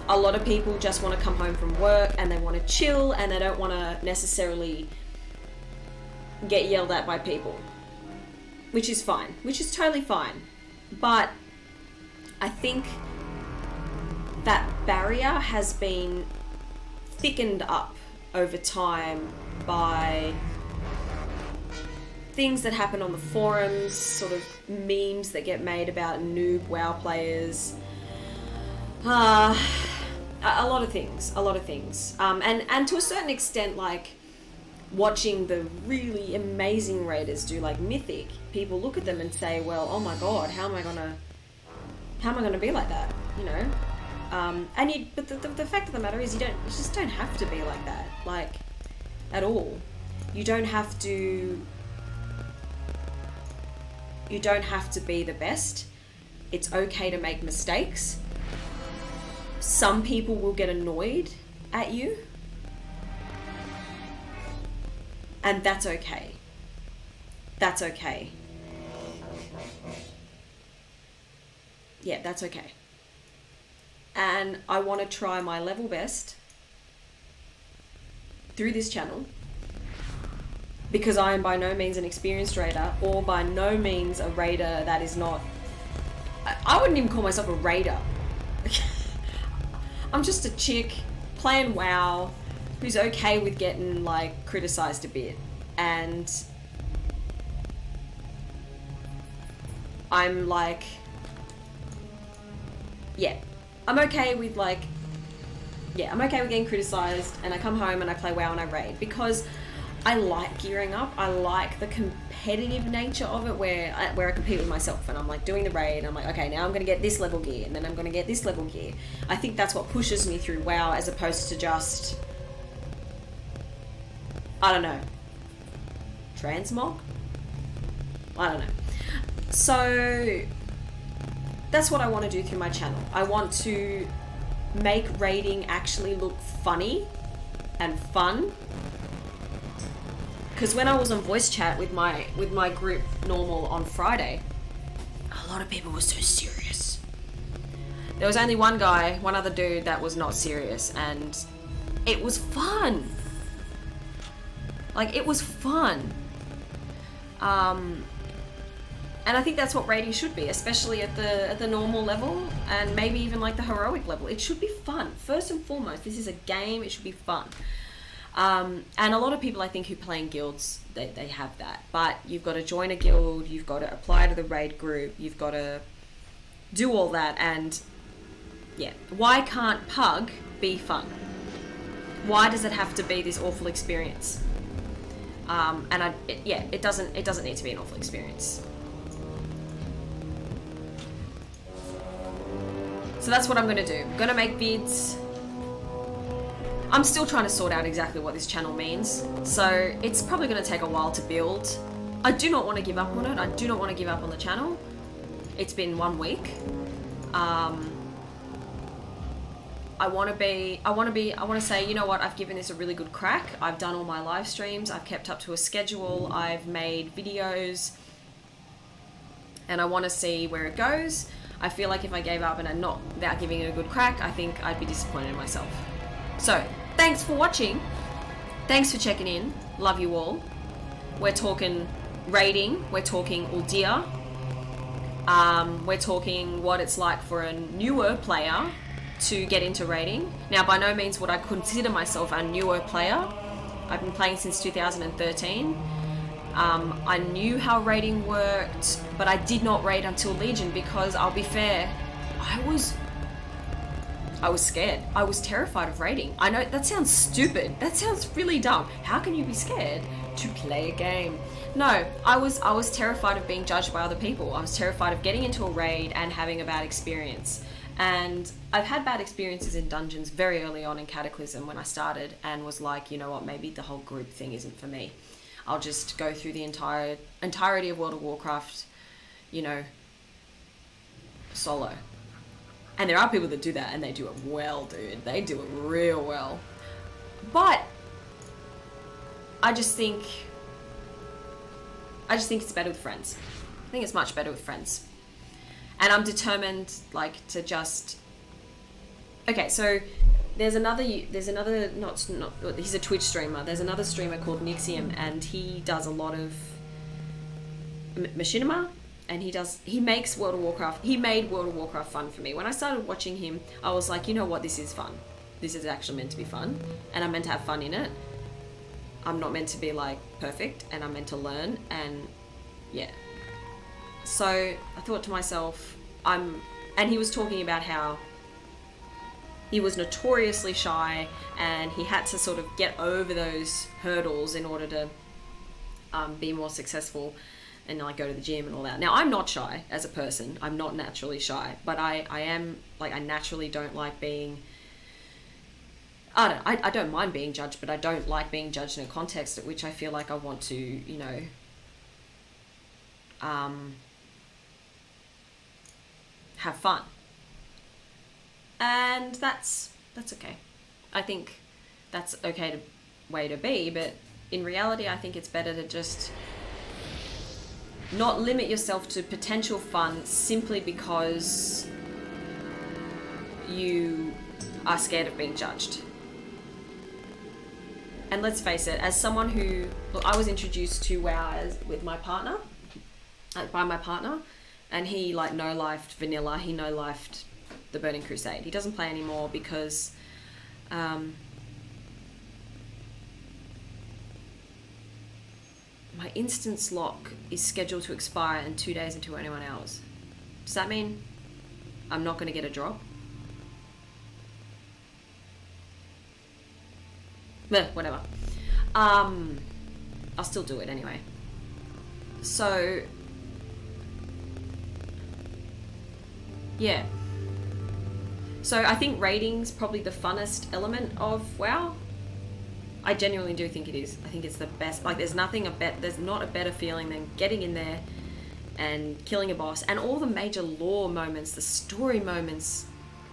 a lot of people just want to come home from work and they want to chill and they don't want to necessarily get yelled at by people, which is fine, which is totally fine. But I think that barrier has been thickened up over time by things that happen on the forums, sort of memes that get made about noob WoW players, a lot of things, and to a certain extent, like watching the really amazing raiders do like Mythic, people look at them and say, well, oh my god, how am I gonna be like that, you know? But the fact of the matter is, you just don't have to be like that, like, at all. You don't have to be the best. It's okay to make mistakes. Some people will get annoyed at you, and that's okay. That's okay. Yeah, that's okay. And I want to try my level best through this channel, because I am by no means an experienced raider, or by no means a raider that is not... I wouldn't even call myself a raider. I'm just a chick playing WoW who's okay with getting like criticized a bit, and I'm like, yeah, I'm okay with I'm okay with getting criticized, and I come home and I play WoW and I raid because I like gearing up. I like the competitive nature of it, where I compete with myself, and I'm like doing the raid, and I'm like, okay, now I'm going to get this level gear, and then I'm going to get this level gear. I think that's what pushes me through WoW, as opposed to just, I don't know, transmog? I don't know. So that's what I want to do through my channel. I want to make raiding actually look funny and fun. Because when I was on voice chat with my group normal on Friday, a lot of people were so serious. There was only one other dude that was not serious, and it was fun. Like, it was fun. And I think that's what raiding should be, especially at the normal level, and maybe even like the heroic level. It should be fun. First and foremost, this is a game, it should be fun. And a lot of people, I think, who play in guilds, they have that. But you've got to join a guild, you've got to apply to the raid group, you've got to do all that, and yeah. Why can't Pug be fun? Why does it have to be this awful experience? It doesn't need to be an awful experience. So that's what I'm going to do. I'm going to make vids. I'm still trying to sort out exactly what this channel means, so it's probably going to take a while to build. I do not want to give up on it. I do not want to give up on the channel. It's been 1 week. I want to say, you know what, I've given this a really good crack. I've done all my live streams. I've kept up to a schedule. I've made videos, and I want to see where it goes. I feel like if I gave up and I'm not without giving it a good crack, I think I'd be disappointed in myself. So, thanks for watching. Thanks for checking in. Love you all. We're talking raiding. We're talking Uldir. We're talking what it's like for a newer player to get into raiding. Now, by no means would I consider myself a newer player. I've been playing since 2013. I knew how raiding worked, but I did not raid until Legion because, I'll be fair, I was scared. I was terrified of raiding. I know that sounds stupid. That sounds really dumb. How can you be scared to play a game. No, I was terrified of being judged by other people. I was terrified of getting into a raid and having a bad experience. And I've had bad experiences in dungeons very early on in Cataclysm when I started, and was like, you know what, maybe the whole group thing isn't for me. I'll just go through the entirety of World of Warcraft, you know, solo. And there are people that do that, and they do it well, dude. They do it real well. But I just think it's better with friends. I think it's much better with friends. And I'm determined, like, to just... Okay, so there's another, not, he's a Twitch streamer. There's another streamer called Nixium, and he does a lot of machinima, and he makes World of Warcraft, he made World of Warcraft fun for me. When I started watching him, I was like, you know what, this is fun. This is actually meant to be fun, and I'm meant to have fun in it. I'm not meant to be, like, perfect, and I'm meant to learn, and yeah. So I thought to myself, and he was talking about how he was notoriously shy, and he had to sort of get over those hurdles in order to be more successful and, like, go to the gym and all that. Now, I'm not shy as a person. I'm not naturally shy, but I am, like, I naturally don't like being... I don't mind being judged, but I don't like being judged in a context at which I feel like I want to, you know, have fun. And that's okay. I think that's okay way to be, but in reality, I think it's better to just not limit yourself to potential fun simply because you are scared of being judged. And let's face it, as someone who, look, I was introduced to WoW with my partner, by my partner, and he, like, no-lifed vanilla. He no-lifed the Burning Crusade. He doesn't play anymore because my instance lock is scheduled to expire in 2 days and 21 hours. Does that mean I'm not going to get a drop? Whatever. I'll still do it anyway. So... yeah. So I think raiding's probably the funnest element of WoW. I genuinely do think it is. I think it's the best. Like, there's not a better feeling than getting in there and killing a boss. And all the major lore moments, the story moments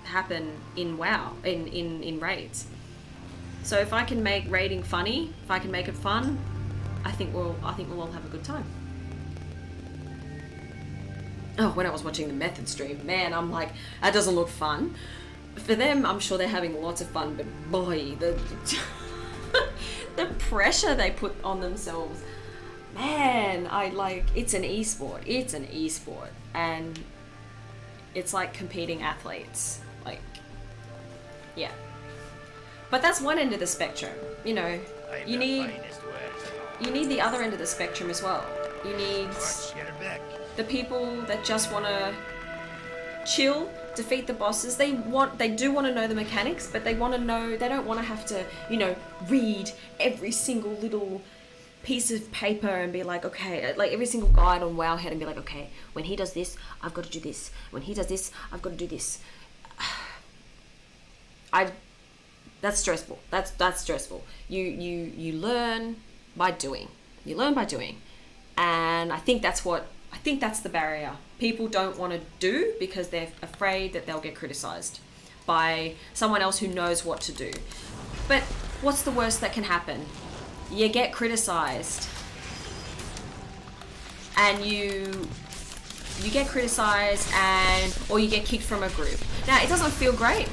happen in WoW, in raids. So if I can make raiding funny, if I can make it fun, I think we'll all have a good time. Oh, when I was watching the Method stream, man, I'm like, that doesn't look fun. For them, I'm sure they're having lots of fun, but boy, the the pressure they put on themselves, man, it's an esport. It's an esport, and it's like competing athletes. Like, yeah. But that's one end of the spectrum. You know, you need the other end of the spectrum as well. You need the people that just want to chill, defeat the bosses. They do want to know the mechanics, but they don't want to have to, you know, read every single little piece of paper and be like, okay, like every single guide on Wowhead and be like, okay, when he does this, I've got to do this. When he does this, I've got to do this. That's stressful. That's stressful. You learn by doing. You learn by doing. And I think that's the barrier. People don't want to do because they're afraid that they'll get criticized by someone else who knows what to do. But what's the worst that can happen? You get criticized. And you get criticized or you get kicked from a group. Now, it doesn't feel great.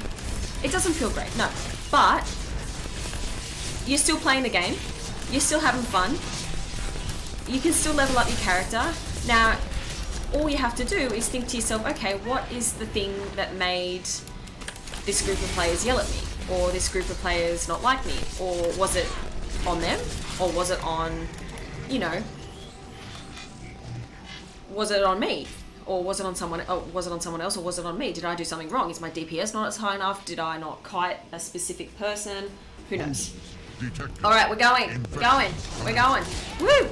It doesn't feel great, no. But you're still playing the game. You're still having fun. You can still level up your character. Now, all you have to do is think to yourself, okay, what is the thing that made this group of players yell at me? Or this group of players not like me? Or was it on them? Or was it on, you know, was it on me? Or was it on someone else? Or was it on me? Did I do something wrong? Is my DPS not as high enough? Did I not kite a specific person? Who knows? Detected. Alright, we're going. We're going. We're going. Woo!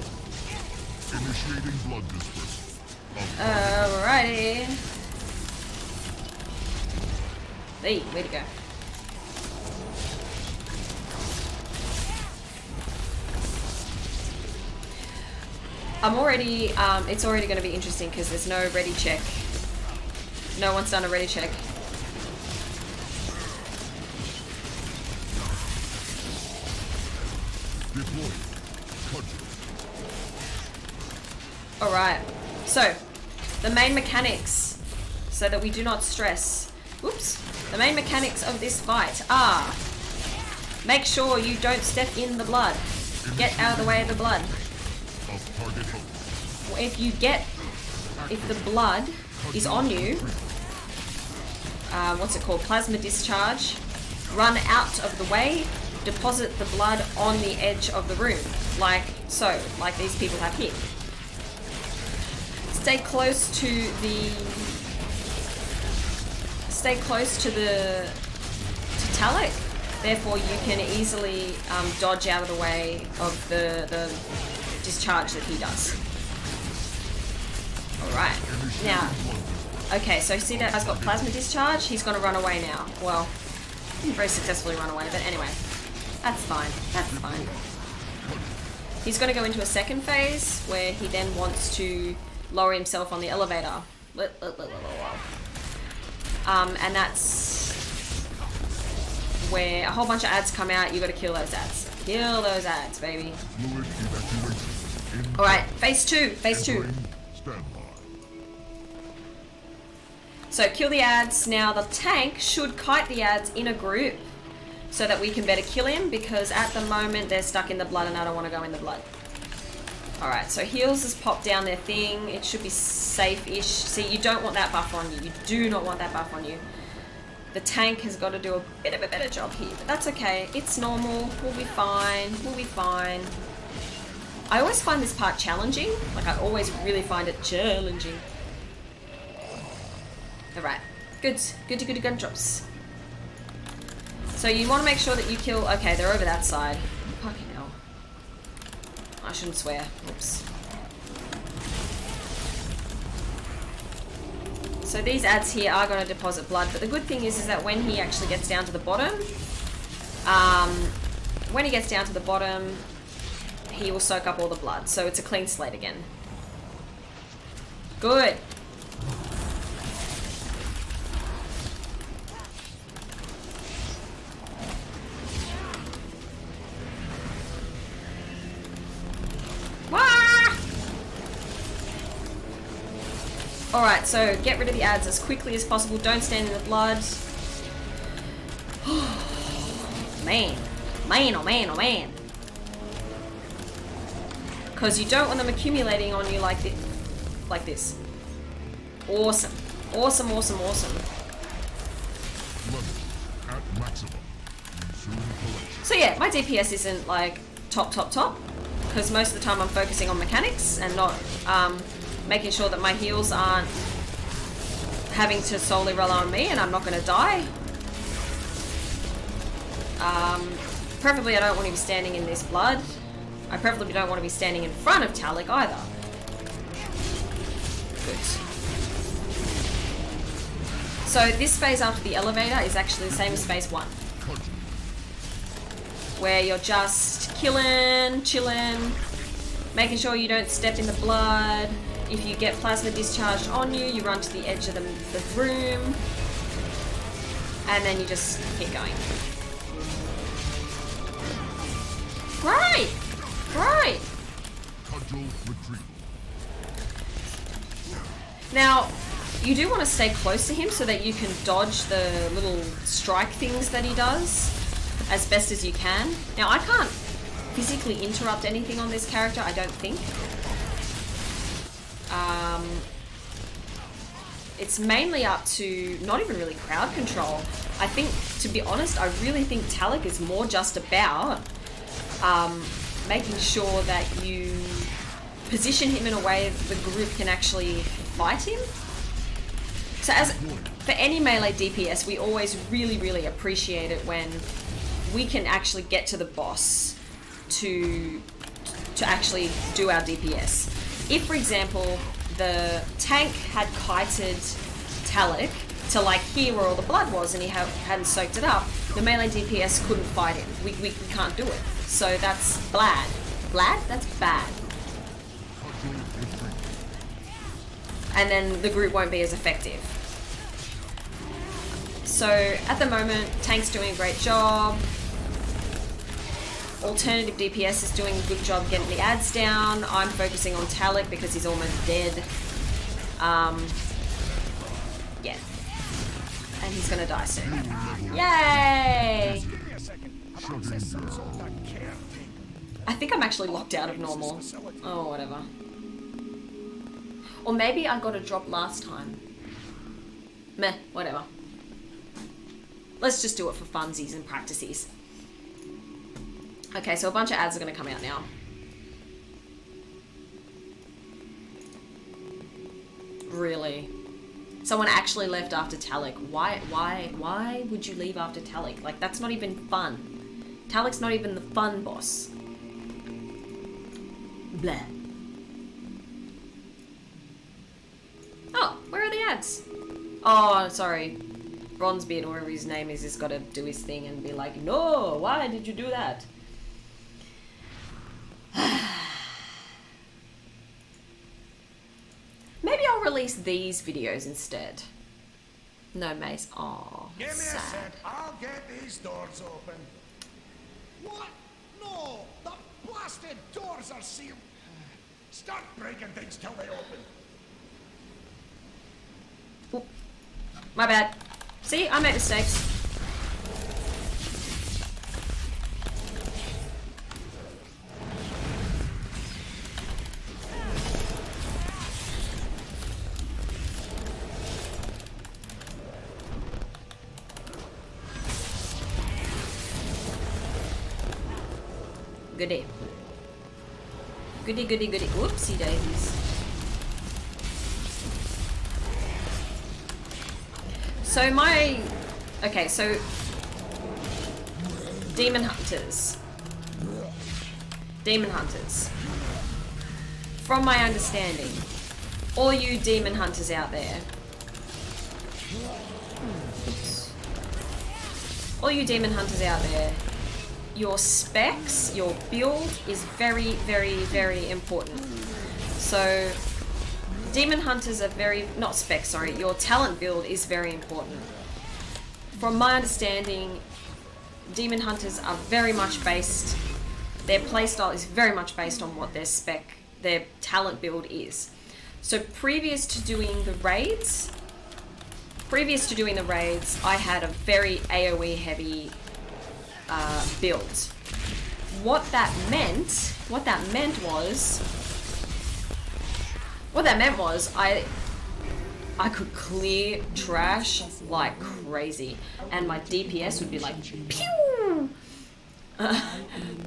Initiating blood dispersal. Alrighty. Hey, way to go. I'm already, it's already going to be interesting because there's no ready check. No one's done a ready check. Deployed. Alright, so the main mechanics, so that we do not stress. Whoops. The main mechanics of this fight are: make sure you don't step in the blood. Get out of the way of the blood. If the blood is on you, what's it called? Plasma discharge. Run out of the way. Deposit the blood on the edge of the room, like so, like these people have here. Stay close to Talik. Therefore, you can easily dodge out of the way of the discharge that he does. Alright, now, okay, so see that guy's got plasma discharge? He's gonna run away now. Well, he didn't very successfully run away, but anyway, that's fine, that's fine. He's gonna go into a second phase where he then wants to lower himself on the elevator. And that's where a whole bunch of ads come out. You gotta kill those ads. Kill those ads, baby. Alright, phase two. Phase two. So kill the ads. Now the tank should kite the ads in a group so that we can better kill him, because at the moment they're stuck in the blood and I don't want to go in the blood. Alright, so heals has popped down their thing. It should be safe-ish. See, you don't want that buff on you. You do not want that buff on you. The tank has got to do a bit of a better job here, but that's okay. It's normal. We'll be fine. We'll be fine. I always find this part challenging. Like, I always really find it challenging. Alright. Good. Goody gun drops. So you want to make sure that you kill... Okay, they're over that side. Fucking hell. I shouldn't swear. Oops. So these ads here are going to deposit blood, but the good thing is that when he actually gets down to the bottom, he will soak up all the blood. So it's a clean slate again. Good. Alright, so get rid of the ads as quickly as possible. Don't stand in the blood. Man. Man, oh man, oh man. Because you don't want them accumulating on you like this. Awesome. Awesome, awesome, awesome. So yeah, my DPS isn't like top. Because most of the time I'm focusing on mechanics and not making sure that my heals aren't having to solely rely on me and I'm not going to die. Preferably I don't want to be standing in this blood. I preferably don't want to be standing in front of Talik either. Good. So this phase after the elevator is actually the same as phase 1. Where you're just chillin, making sure you don't step in the blood. If you get plasma discharged on you, you run to the edge of the room, and then you just keep going. Great! Great! Now, you do want to stay close to him so that you can dodge the little strike things that he does as best as you can. Now, I can't physically interrupt anything on this character, I don't think. It's mainly up to not even really crowd control. I think, to be honest, I really think Talik is more just about making sure that you position him in a way that the group can actually fight him. So for any melee DPS, we always really appreciate it when we can actually get to the boss to actually do our DPS. If, for example, the tank had kited Talik to like here where all the blood was and he hadn't soaked it up, the melee DPS couldn't fight him. We can't do it. So that's bad. Bad? That's bad. And then the group won't be as effective. So at the moment, tank's doing a great job. Alternative DPS is doing a good job getting the ads down. I'm focusing on Talik because he's almost dead. Yeah. And he's gonna die soon. Yay! I think I'm actually locked out of normal. Oh, whatever. Or maybe I got a drop last time. Meh, whatever. Let's just do it for funsies and practices. Okay, so a bunch of ads are going to come out now. Really? Someone actually left after Talik. Why would you leave after Talik? Like, that's not even fun. Talik's not even the fun boss. Blah. Oh, where are the ads? Oh, sorry. Bronzebeard, or whatever his name is, has got to do his thing and be like, no, why did you do that? Maybe I'll release these videos instead. No, Mace. Oh, Give me sad. a sec. I'll get these doors open. What? No! The blasted doors are sealed. Start breaking things till they open. Oop. My bad. See, I make mistakes. Goody. Goody, goody, goody. Whoopsie daisies. So okay, so Demon Hunters. Demon Hunters. From my understanding, all you Demon Hunters out there, all you Demon Hunters out there, your specs, your build is very, very, very important. So Demon Hunters are not specs, sorry, your talent build is very important. From my understanding, Demon Hunters are very much based, their playstyle is very much based on what their talent build is. So previous to doing the raids, I had a very AoE heavy build. What that meant was I could clear trash like crazy, and my DPS would be like pew.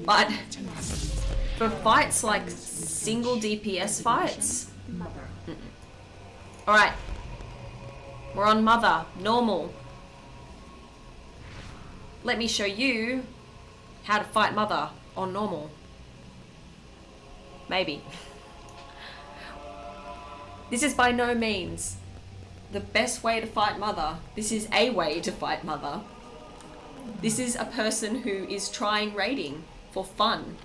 But for fights like single DPS fights, all right, we're on Mother normal. Let me show you how to fight Mother on normal. Maybe. This is by no means the best way to fight Mother. This is a way to fight Mother. This is a person who is trying raiding for fun,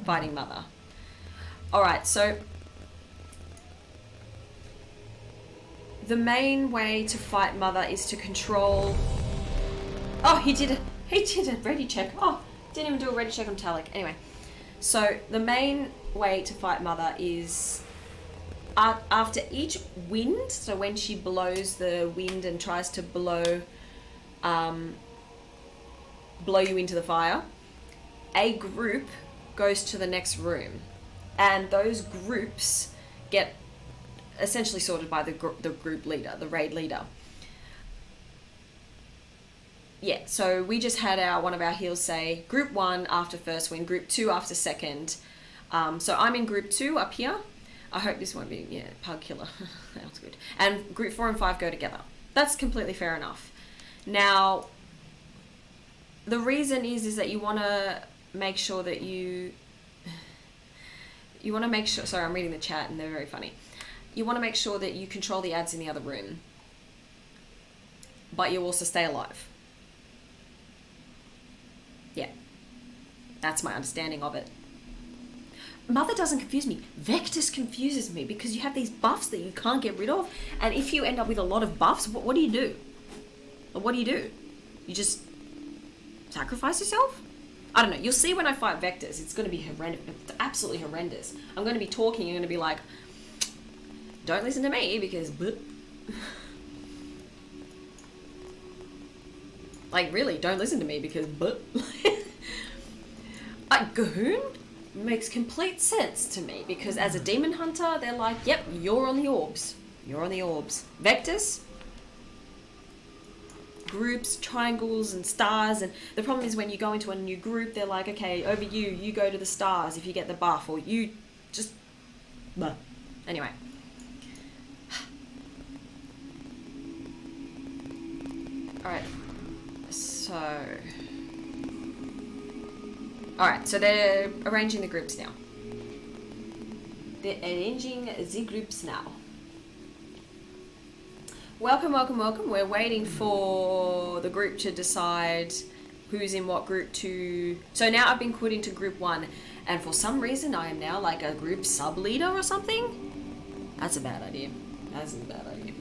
fighting Mother. Alright, so the main way to fight Mother is to control... Oh, he did a ready check. Oh, didn't even do a ready check on Talik. Anyway, so the main way to fight Mother is after each wind, so when she blows the wind and tries to blow you into the fire, a group goes to the next room, and those groups get essentially sorted by the group leader, the raid leader. Yeah, so we just had one of our heals say group 1 after first win, group 2 after second. So I'm in group 2 up here. I hope this won't be, pug killer. That's good. And group 4 and 5 go together. That's completely fair enough. Now, the reason is that you want to make sure that you want to make sure, sorry, I'm reading the chat and they're very funny. You want to make sure that you control the ads in the other room, but you also stay alive. Yeah, that's my understanding of it. Mother doesn't confuse me. Vectis confuses me because you have these buffs that you can't get rid of, and if you end up with a lot of buffs, what do you do? What do you do? You just sacrifice yourself? I don't know. You'll see when I fight Vectis. It's going to be horrendous. Absolutely horrendous. I'm going to be talking. You're going to be like, don't listen to me because... like, really, don't listen to me because... Gahoon makes complete sense to me because as a demon hunter, they're like, yep, you're on the orbs. You're on the orbs. Vectis... groups, triangles, and stars, and the problem is when you go into a new group, they're like, okay, over you go to the stars if you get the buff, or you just... Anyway. Alright. Alright, so they're arranging the groups now. They're arranging the groups now. Welcome, welcome, welcome. We're waiting for the group to decide who's in what group to... So now I've been put into group 1, and for some reason I am now like a group sub-leader or something. That's a bad idea. That's a bad idea.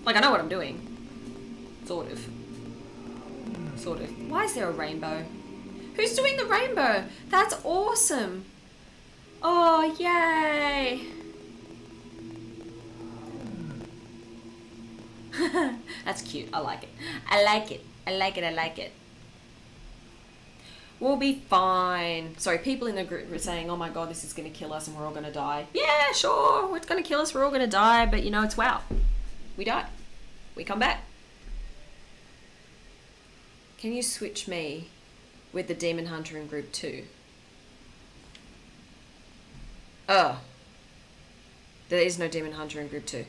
Like, I know what I'm doing. Sort of. Sort of. Why is there a rainbow? Who's doing the rainbow? That's awesome. Oh, yay. That's cute. I like it. I like it. I like it. I like it. We'll be fine. Sorry, people in the group were saying, oh my god, this is going to kill us and we're all going to die. Yeah, sure. It's going to kill us. We're all going to die. But, you know, it's WoW. We die. We come back. Can you switch me with the Demon Hunter in group 2? Oh. There is no Demon Hunter in group 2.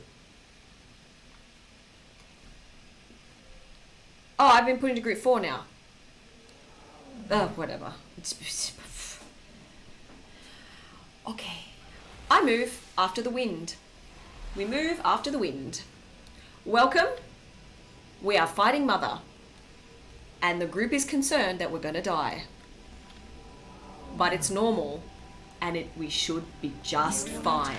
Oh, I've been put into group 4 now. Oh, whatever. Okay. I move after the wind. We move after the wind. Welcome. We are fighting Mother. And the group is concerned that we're going to die. But it's normal. And we should be just fine.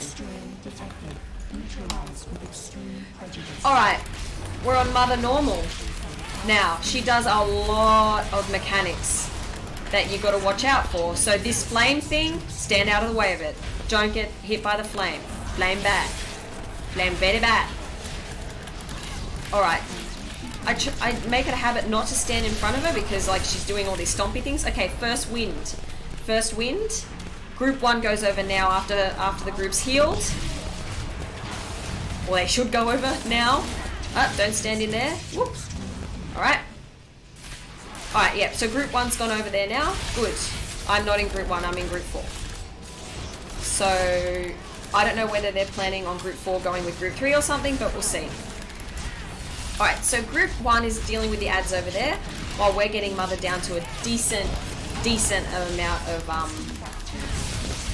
Alright. We're on Mother Normal. Now, she does a lot of mechanics that you got to watch out for. So this flame thing, stand out of the way of it. Don't get hit by the flame. Flame bad. Flame very bad. Alright. I make it a habit not to stand in front of her because like she's doing all these stompy things. Okay, first wind. First wind. Group 1 goes over now after the group's healed. Well, they should go over now. Oh, don't stand in there. Whoop. Alright. Alright, yeah, so group 1's gone over there now. Good. I'm not in group 1, I'm in group 4. So, I don't know whether they're planning on group 4 going with group 3 or something, but we'll see. Alright, so group 1 is dealing with the ads over there, while we're getting Mother down to a decent amount of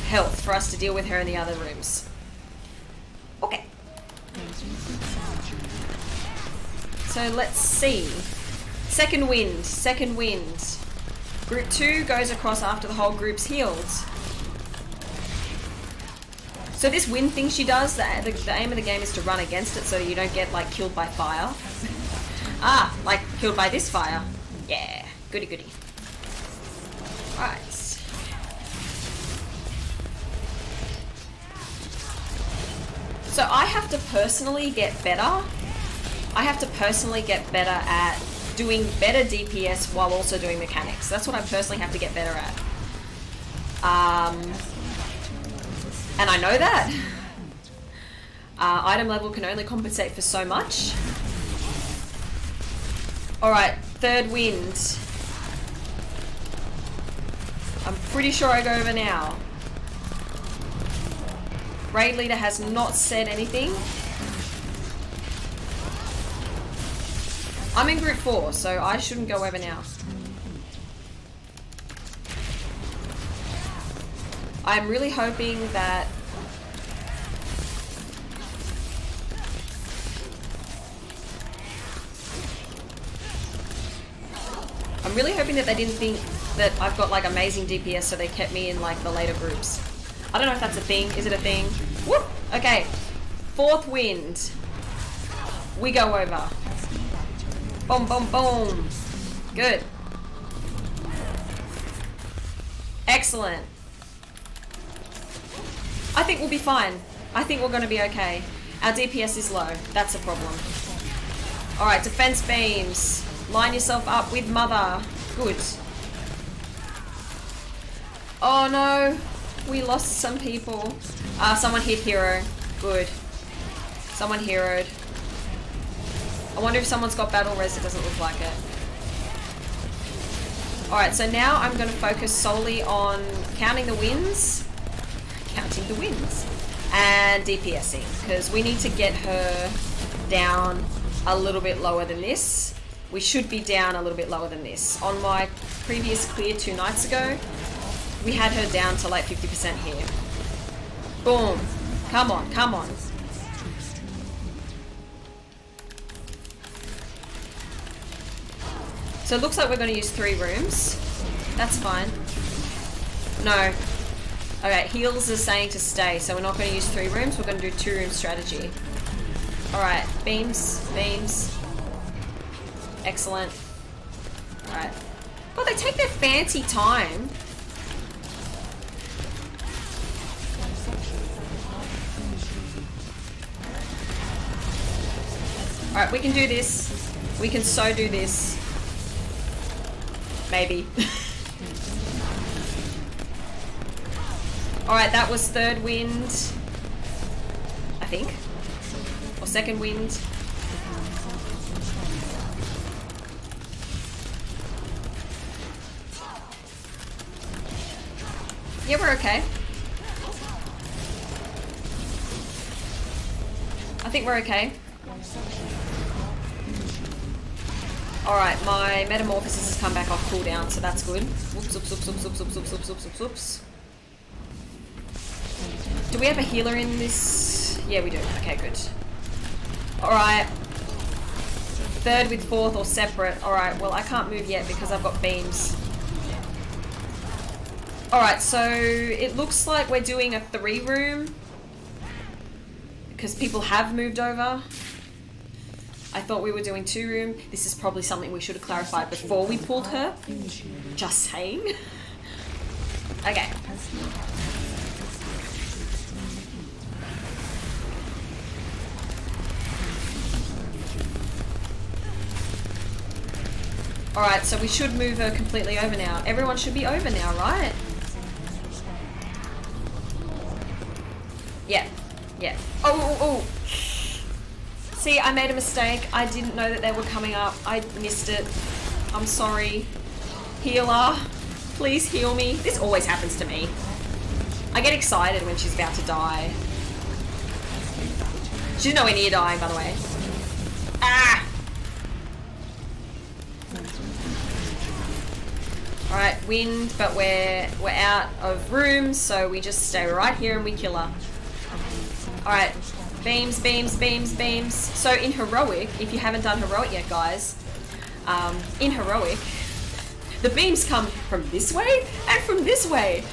health for us to deal with her in the other rooms. Okay. So let's see. Second wind. Group 2 goes across after the whole group's healed. So this wind thing she does, the aim of the game is to run against it so you don't get like killed by fire. Like killed by this fire. Yeah, goody goody. Alright. So I have to personally get better. At doing better DPS while also doing mechanics. That's what I personally have to get better at. And I know that. Item level can only compensate for so much. Alright, third wind. I'm pretty sure I go over now. Raid leader has not said anything. I'm in group 4, so I shouldn't go over now. I'm really hoping that they didn't think that I've got like amazing DPS, so they kept me in like the later groups. I don't know if that's a thing. Is it a thing? Whoop! Okay. 4th wind. We go over. Boom, boom, boom. Good. Excellent. I think we'll be fine. I think we're going to be okay. Our DPS is low. That's a problem. Alright, defense beams. Line yourself up with mother. Good. Oh no. We lost some people. Someone hit hero. Good. Someone heroed. I wonder if someone's got battle res. It doesn't look like it. Alright, so now I'm going to focus solely on counting the wins. Counting the wins. And DPSing. Because we need to get her down a little bit lower than this. We should be down a little bit lower than this. On my previous clear 2 nights ago, we had her down to like 50% here. Boom. Come on, come on. So it looks like we're going to use 3 rooms. That's fine. No. Okay, heals are saying to stay, so we're not going to use 3 rooms. We're going to do 2-room strategy. Alright, beams, beams. Excellent. Alright. Well, they take their fancy time. Alright, we can do this. We can so do this. Maybe. Alright, that was 3rd wind. I think. Or 2nd wind. Yeah, we're okay. I think we're okay. Alright, my metamorphosis has come back off cooldown, so that's good. Whoops, whoops, whoops, whoops, whoops, whoops, whoops, whoops, whoops, whoops. Do we have a healer in this? Yeah, we do. Okay, good. Alright. 3rd with 4th or separate. Alright, well, I can't move yet because I've got beams. Alright, so it looks like we're doing a 3-room. Because people have moved over. I thought we were doing 2-room. This is probably something we should have clarified before we pulled her. Just saying. Okay. Alright, so we should move her completely over now. Everyone should be over now, right? Yeah. Yeah. Oh, oh, oh. See, I made a mistake. I didn't know that they were coming up. I missed it. I'm sorry. Healer, please heal me. This always happens to me. I get excited when she's about to die. She's nowhere near dying, by the way. Ah! Alright, wind, but we're out of room, so we just stay right here and we kill her. Alright. Beams, beams, beams, beams. So in Heroic, if you haven't done Heroic yet, guys, in Heroic, the beams come from this way and from this way.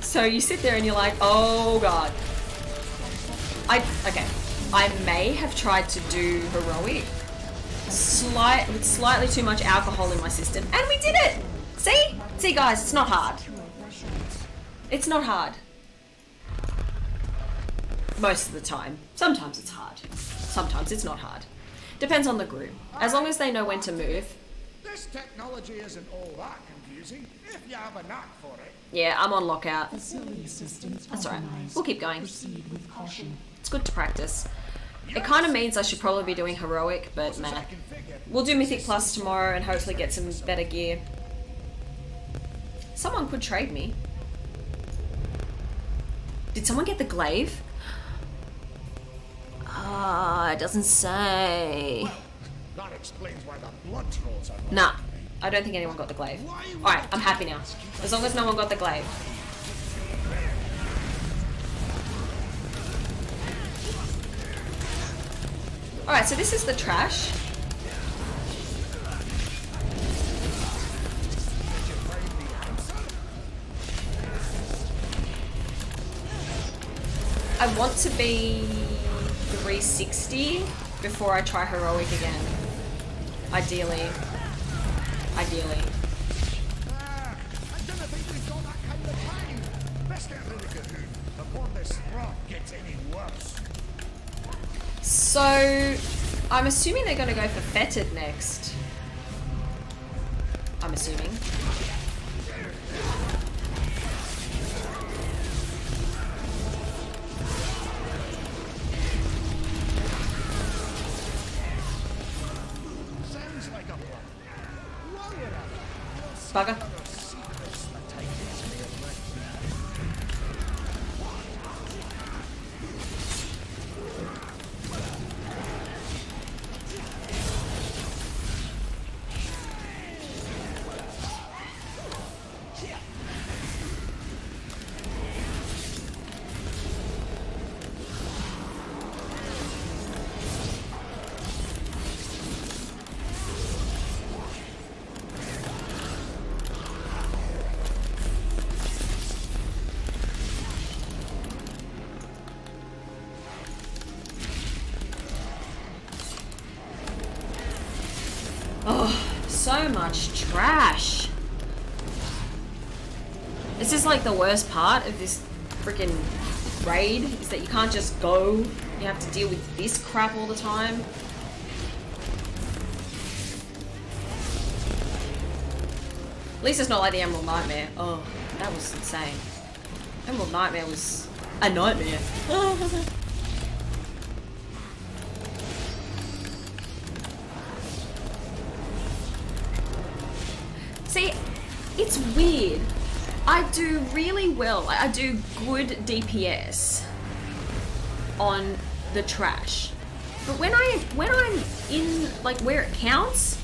So you sit there and you're like, oh god. Okay. I may have tried to do Heroic with slightly too much alcohol in my system, and we did it! See? See guys, it's not hard. It's not hard. Most of the time. Sometimes it's hard. Sometimes it's not hard. Depends on the group. As long as they know when to move. This technology isn't all that confusing if you have a knack for it. Yeah, I'm on lockout. That's alright. We'll keep going. It's good to practice. It kind of means I should probably be doing Heroic, but meh. We'll do Mythic Plus tomorrow and hopefully get some better gear. Someone could trade me. Did someone get the glaive? It doesn't say. Well, that explains why the blood trolls are not. Nah, I don't think anyone got the glaive. Alright, I'm happy now. As long as no one got the glaive. Alright, so this is the trash. I want to be 360 before I try heroic again. Ideally. Ideally. I don't think we've got that kind of time. Best get rid of Cahoon before this rot gets any worse. So, I'm assuming they're going to go for fetid next. I'm assuming. Sounds like a plan. While you're at it, you'll see Bugger. other secrets the Titans may have left So much trash. This is like the worst part of this freaking raid, is that you can't just go. You have to deal with this crap all the time. At least it's not like the Emerald Nightmare. Oh, that was insane. Emerald Nightmare was a nightmare. See, it's weird. I do really well. I do good DPS on the trash, but when I'm in like where it counts,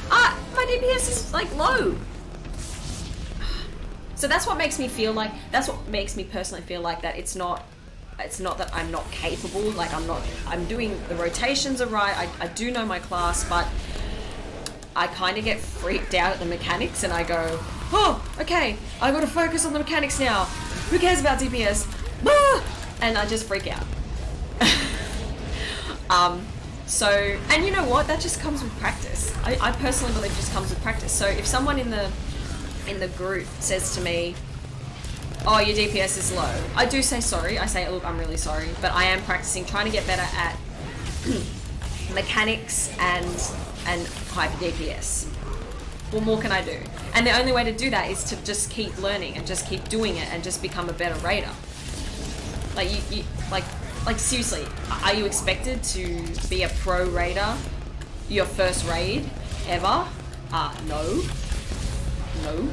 my DPS is like low. So that's what makes me feel like. That's what makes me personally feel like that. It's not that I'm not capable. Like I'm doing the rotations are right. I do know my class, but I kind of get freaked out at the mechanics and I go, oh, okay, I gotta focus on the mechanics now. Who cares about DPS? Ah! And I just freak out. So, and you know what? That just comes with practice. I personally believe it just comes with practice. So if someone in the group says to me, oh, your DPS is low, I do say sorry. I say, look, I'm really sorry, but I am practicing, trying to get better at mechanics and hyper DPS. What more can I do? And the only way to do that is to just keep learning and just keep doing it and just become a better raider. Like you like seriously, are you expected to be a pro raider your first raid ever? No. No.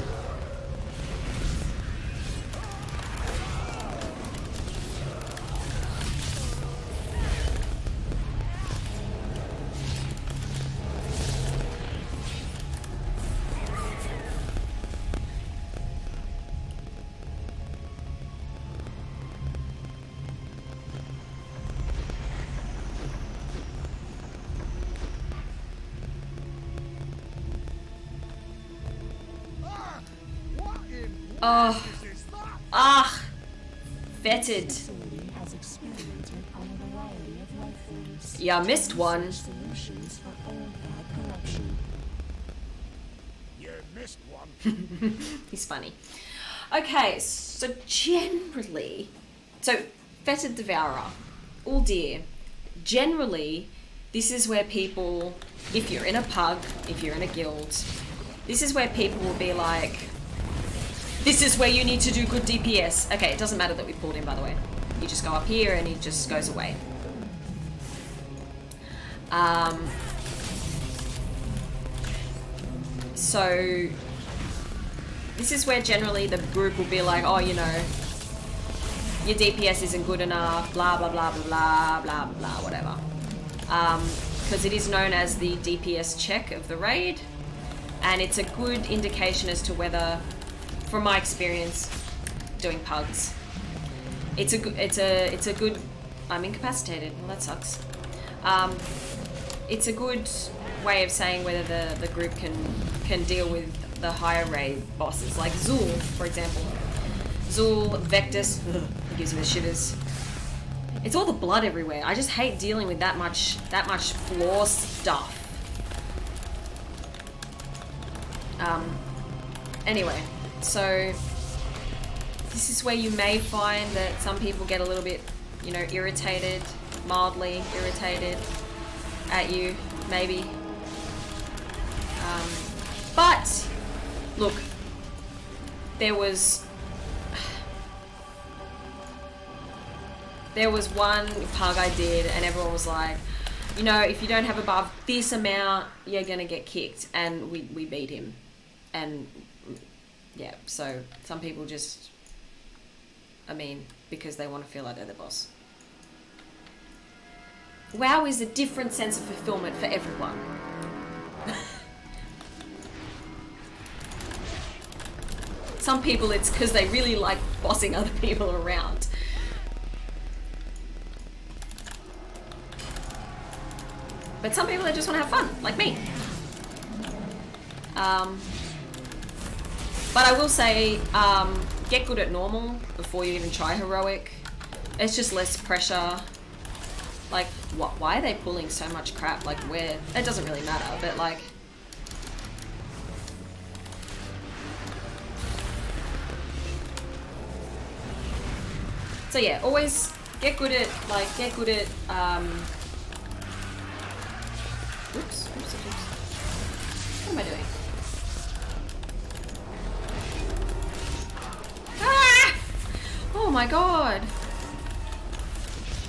Oh, fetid. Yeah, I missed one. You missed one. He's funny. Okay, so generally, fetid devourer, Uldir. Generally, this is where people, if you're in a pug, if you're in a guild, this is where people will be like, this is where you need to do good DPS. Okay, it doesn't matter that we pulled him, by the way. You just go up here and he just goes away. So this is where generally the group will be like, oh, you know, your DPS isn't good enough, blah, blah, blah, blah, blah, blah, blah, whatever. Because it is known as the DPS check of the raid, and it's a good indication as to whether, from my experience doing pugs, it's a good, I'm incapacitated, well that sucks. It's a good way of saying whether the group can deal with the higher raid bosses, like Zul, for example. Zul, Vectis, it gives me the shivers. It's all the blood everywhere. I just hate dealing with that much floor stuff. Anyway, so this is where you may find that some people get a little bit, you know, irritated, mildly irritated at you, maybe. But look, there was one pug I did, and everyone was like, you know, if you don't have above this amount, you're gonna get kicked, and we beat him. And yeah, so some people just, I mean, because they want to feel like they're the boss. WoW is a different sense of fulfillment for everyone. Some people it's because they really like bossing other people around. But some people, they just want to have fun, like me. But I will say, get good at normal before you even try heroic. It's just less pressure. Like, why are they pulling so much crap? Like, where? It doesn't really matter, but like... So yeah, always get good at, like, oops. What am I doing? Ah! Oh my god.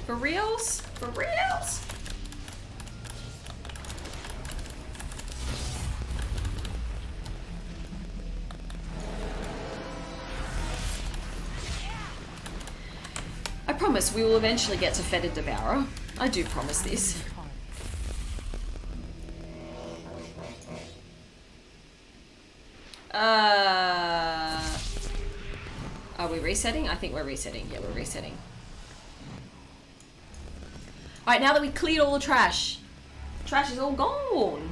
For reals? For reals? I promise we will eventually get to Fetid Devourer. I do promise this. Are we resetting? I think we're resetting. Yeah, we're resetting. Alright, now that we cleared all the trash. Trash is all gone.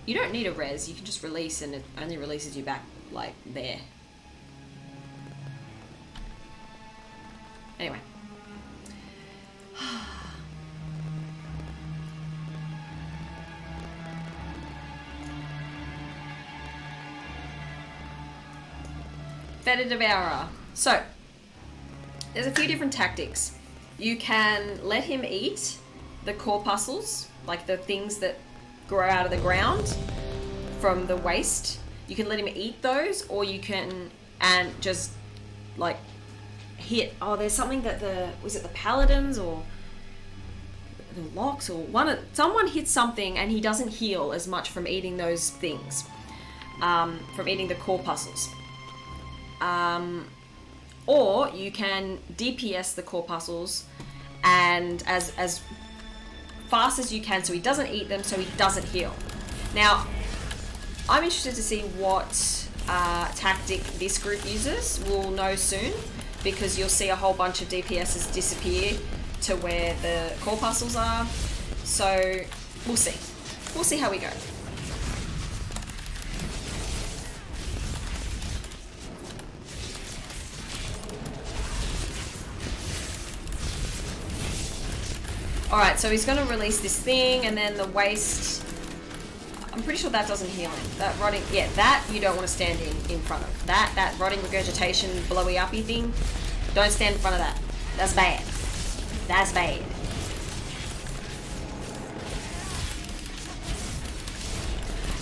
You don't need a res. You can just release and it only releases you back, like, there. Anyway. Fetid Devourer. So, there's a few different tactics. You can let him eat the corpuscles, like the things that grow out of the ground from the waste. You can let him eat those, or you can, and just, like, hit, oh, there's something that was it the paladins or the locks or someone hits something and he doesn't heal as much from eating those things, from eating the corpuscles. Or you can DPS the corpuscles and as fast as you can, so he doesn't eat them, so he doesn't heal. Now, I'm interested to see what tactic this group uses. We'll know soon, because you'll see a whole bunch of DPSs disappear to where the corpuscles are. So we'll see. We'll see how we go. Alright, so he's going to release this thing, and then the waste... I'm pretty sure that doesn't heal him. That rotting... Yeah, that you don't want to stand in front of. That rotting regurgitation, blowy uppy thing, don't stand in front of that. That's bad. That's bad.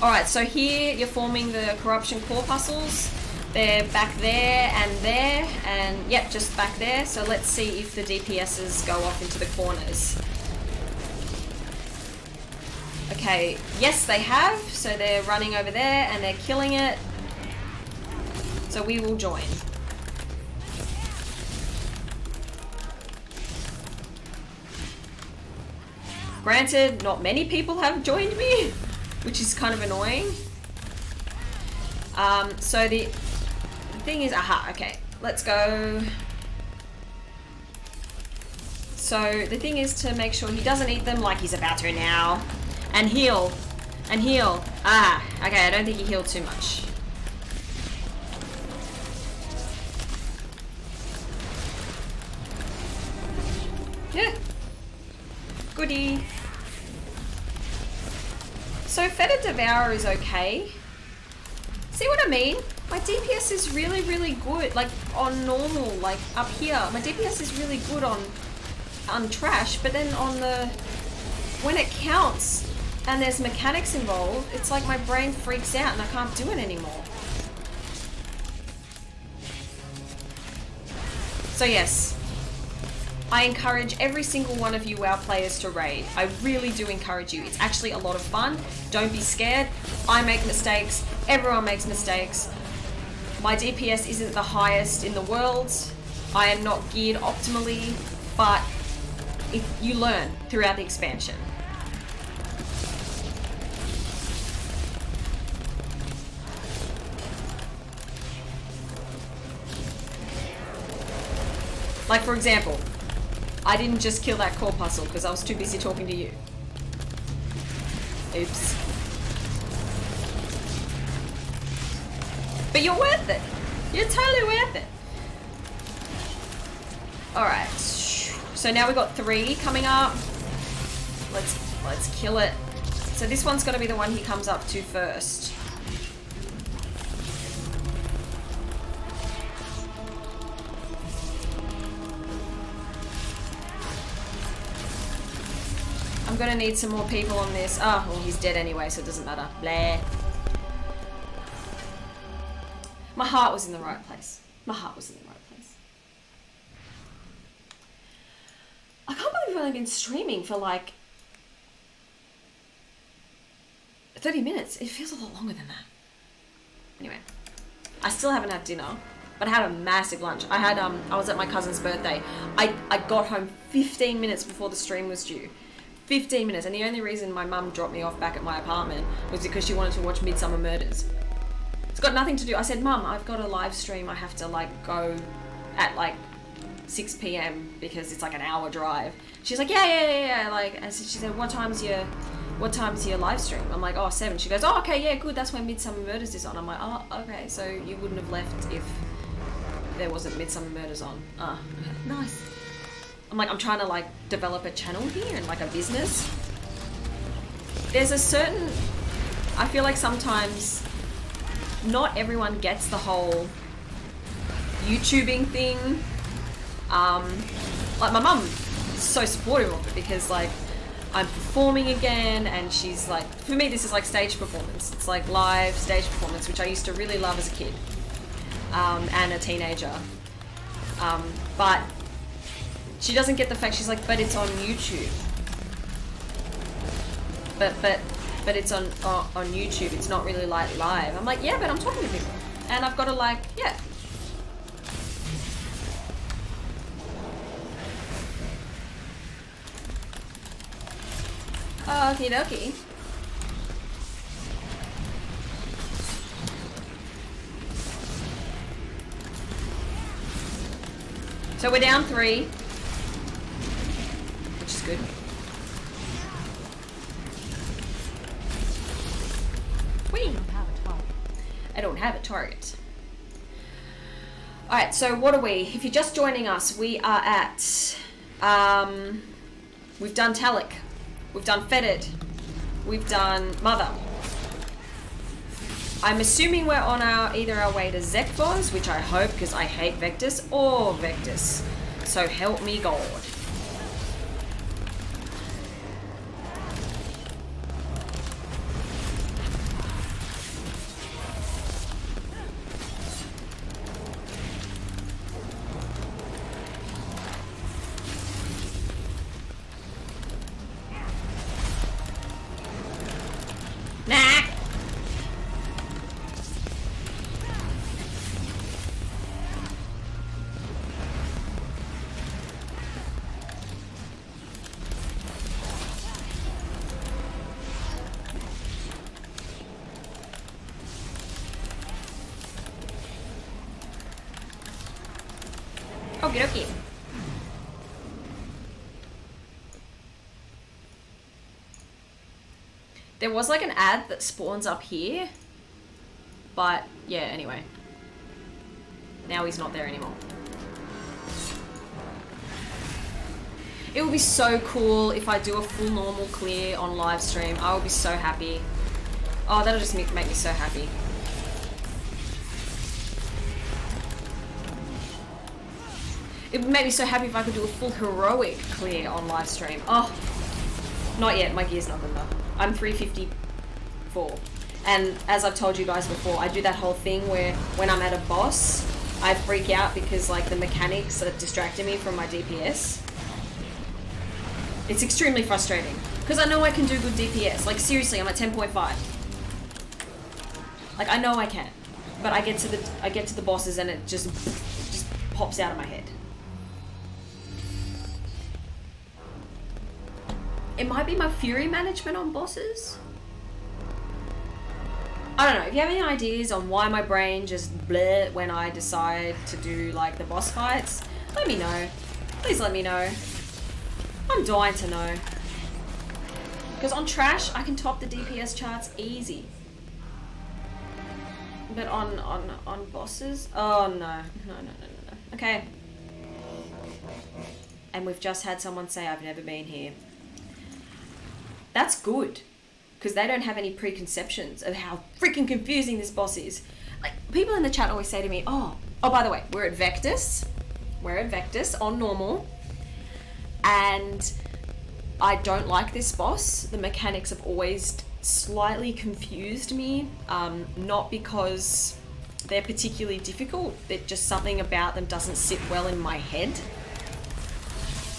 Alright, so here you're forming the corruption corpuscles. They're back there, and yep, just back there. So let's see if the DPSs go off into the corners. Okay, yes they have, so they're running over there and they're killing it. So we will join. Granted, not many people have joined me, which is kind of annoying. So the thing is, aha, okay, let's go. So the thing is to make sure he doesn't eat them like he's about to now. And heal. And heal. Ah, okay, I don't think he healed too much. Yeah. Goodie. So Fetid Devour is okay. See what I mean? My DPS is really, really good. Like on normal, like up here. My DPS is really good on trash, but then on the... when it counts and there's mechanics involved, it's like my brain freaks out and I can't do it anymore. So yes, I encourage every single one of you WoW players to raid. I really do encourage you. It's actually a lot of fun. Don't be scared. I make mistakes. Everyone makes mistakes. My DPS isn't the highest in the world. I am not geared optimally, but you learn throughout the expansion. Like for example, I didn't just kill that corpuscle because I was too busy talking to you. Oops. But you're worth it. You're totally worth it. Alright. So now we've got 3 coming up. Let's kill it. So this one's gonna be the one he comes up to first. I'm gonna need some more people on this. Oh, well, he's dead anyway, so it doesn't matter. Blah. My heart was in the right place. My heart was in the right place. I can't believe I've only been streaming for like 30 minutes. It feels a lot longer than that. Anyway, I still haven't had dinner, but I had a massive lunch. I had I was at my cousin's birthday. I got home 15 minutes before the stream was due. 15 minutes, and the only reason my mum dropped me off back at my apartment was because she wanted to watch Midsummer Murders. It's got nothing to do. I said, Mum, I've got a live stream. I have to like go at like 6 p.m. because it's like an hour drive. She's like, yeah. Like, and so she said, what time's your live stream? I'm like, oh, 7. She goes, oh, okay, yeah, good. That's when Midsummer Murders is on. I'm like, oh, okay. So you wouldn't have left if there wasn't Midsummer Murders on. Ah, nice. I'm like, I'm trying to like develop a channel here and like a business. There's a certain, I feel like sometimes not everyone gets the whole YouTubing thing. Like my mum is so supportive of it because like I'm performing again and she's like, for me this is like stage performance. It's like live stage performance, which I used to really love as a kid and a teenager. But she doesn't get the fact, she's like, but it's on YouTube. But it's on YouTube, it's not really like live. I'm like, yeah, but I'm talking to people. And I've got to like, yeah. Okie dokie. So we're down 3. Which is good. I don't have a target. Alright, so what are we? If you're just joining us, we are at... we've done Talic. We've done Fetid. We've done Mother. I'm assuming we're on either our way to Zekvoz, which I hope, because I hate Vectis, or Vectis. So help me God. Okie dokie. There was like an ad that spawns up here. But, yeah, anyway. Now he's not there anymore. It would be so cool if I do a full normal clear on live stream. I would be so happy. Oh, that'll just make me so happy. It would make me so happy if I could do a full heroic clear on live stream. Oh, not yet. My gear's not good enough. I'm 354. And as I've told you guys before, I do that whole thing where when I'm at a boss, I freak out because like the mechanics are distracting me from my DPS. It's extremely frustrating because I know I can do good DPS. Like seriously, I'm at 10.5. Like I know I can, but I get to the bosses and it just pops out of my head. It might be my fury management on bosses. I don't know. If you have any ideas on why my brain just bleh when I decide to do like the boss fights, let me know. Please let me know. I'm dying to know. Because on trash, I can top the DPS charts easy. But on bosses? Oh no. No. Okay. And we've just had someone say I've never been here. That's good. Because they don't have any preconceptions of how freaking confusing this boss is. Like, people in the chat always say to me, oh, by the way, we're at Vectis. We're at Vectis on normal. And I don't like this boss. The mechanics have always slightly confused me. Not because they're particularly difficult. They're just something about them doesn't sit well in my head.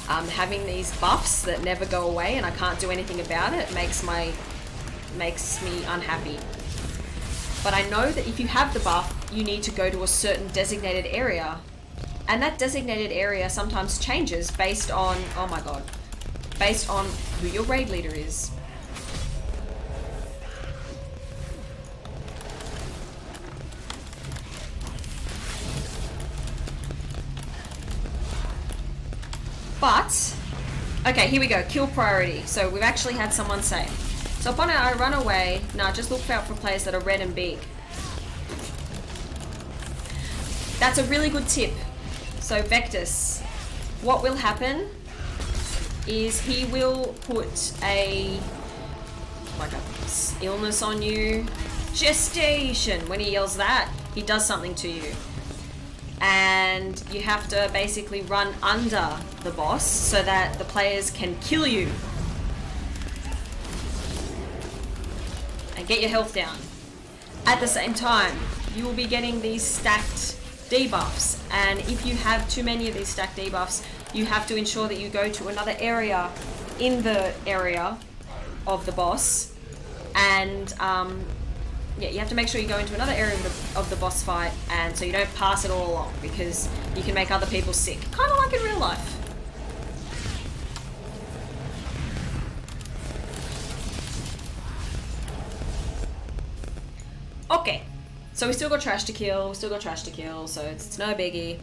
Having these buffs that never go away and I can't do anything about it makes me unhappy. But I know that if you have the buff, you need to go to a certain designated area. And that designated area sometimes changes based on, oh my god, based on who your raid leader is. But, okay, here we go, kill priority. So we've actually had someone say, so upon I run away, just look out for players that are red and big. That's a really good tip. So Vectis, what will happen is he will put a illness on you. Gestation. When he yells that, he does something to you. And you have to basically run under the boss so that the players can kill you. And get your health down. At the same time, you will be getting these stacked debuffs, and if you have too many of these stacked debuffs, you have to ensure that you go to another area in the area of the boss, and yeah, you have to make sure you go into another area of the boss fight, and so you don't pass it all along, because you can make other people sick, kind of like in real life. Okay. So we still got trash to kill, so it's no biggie.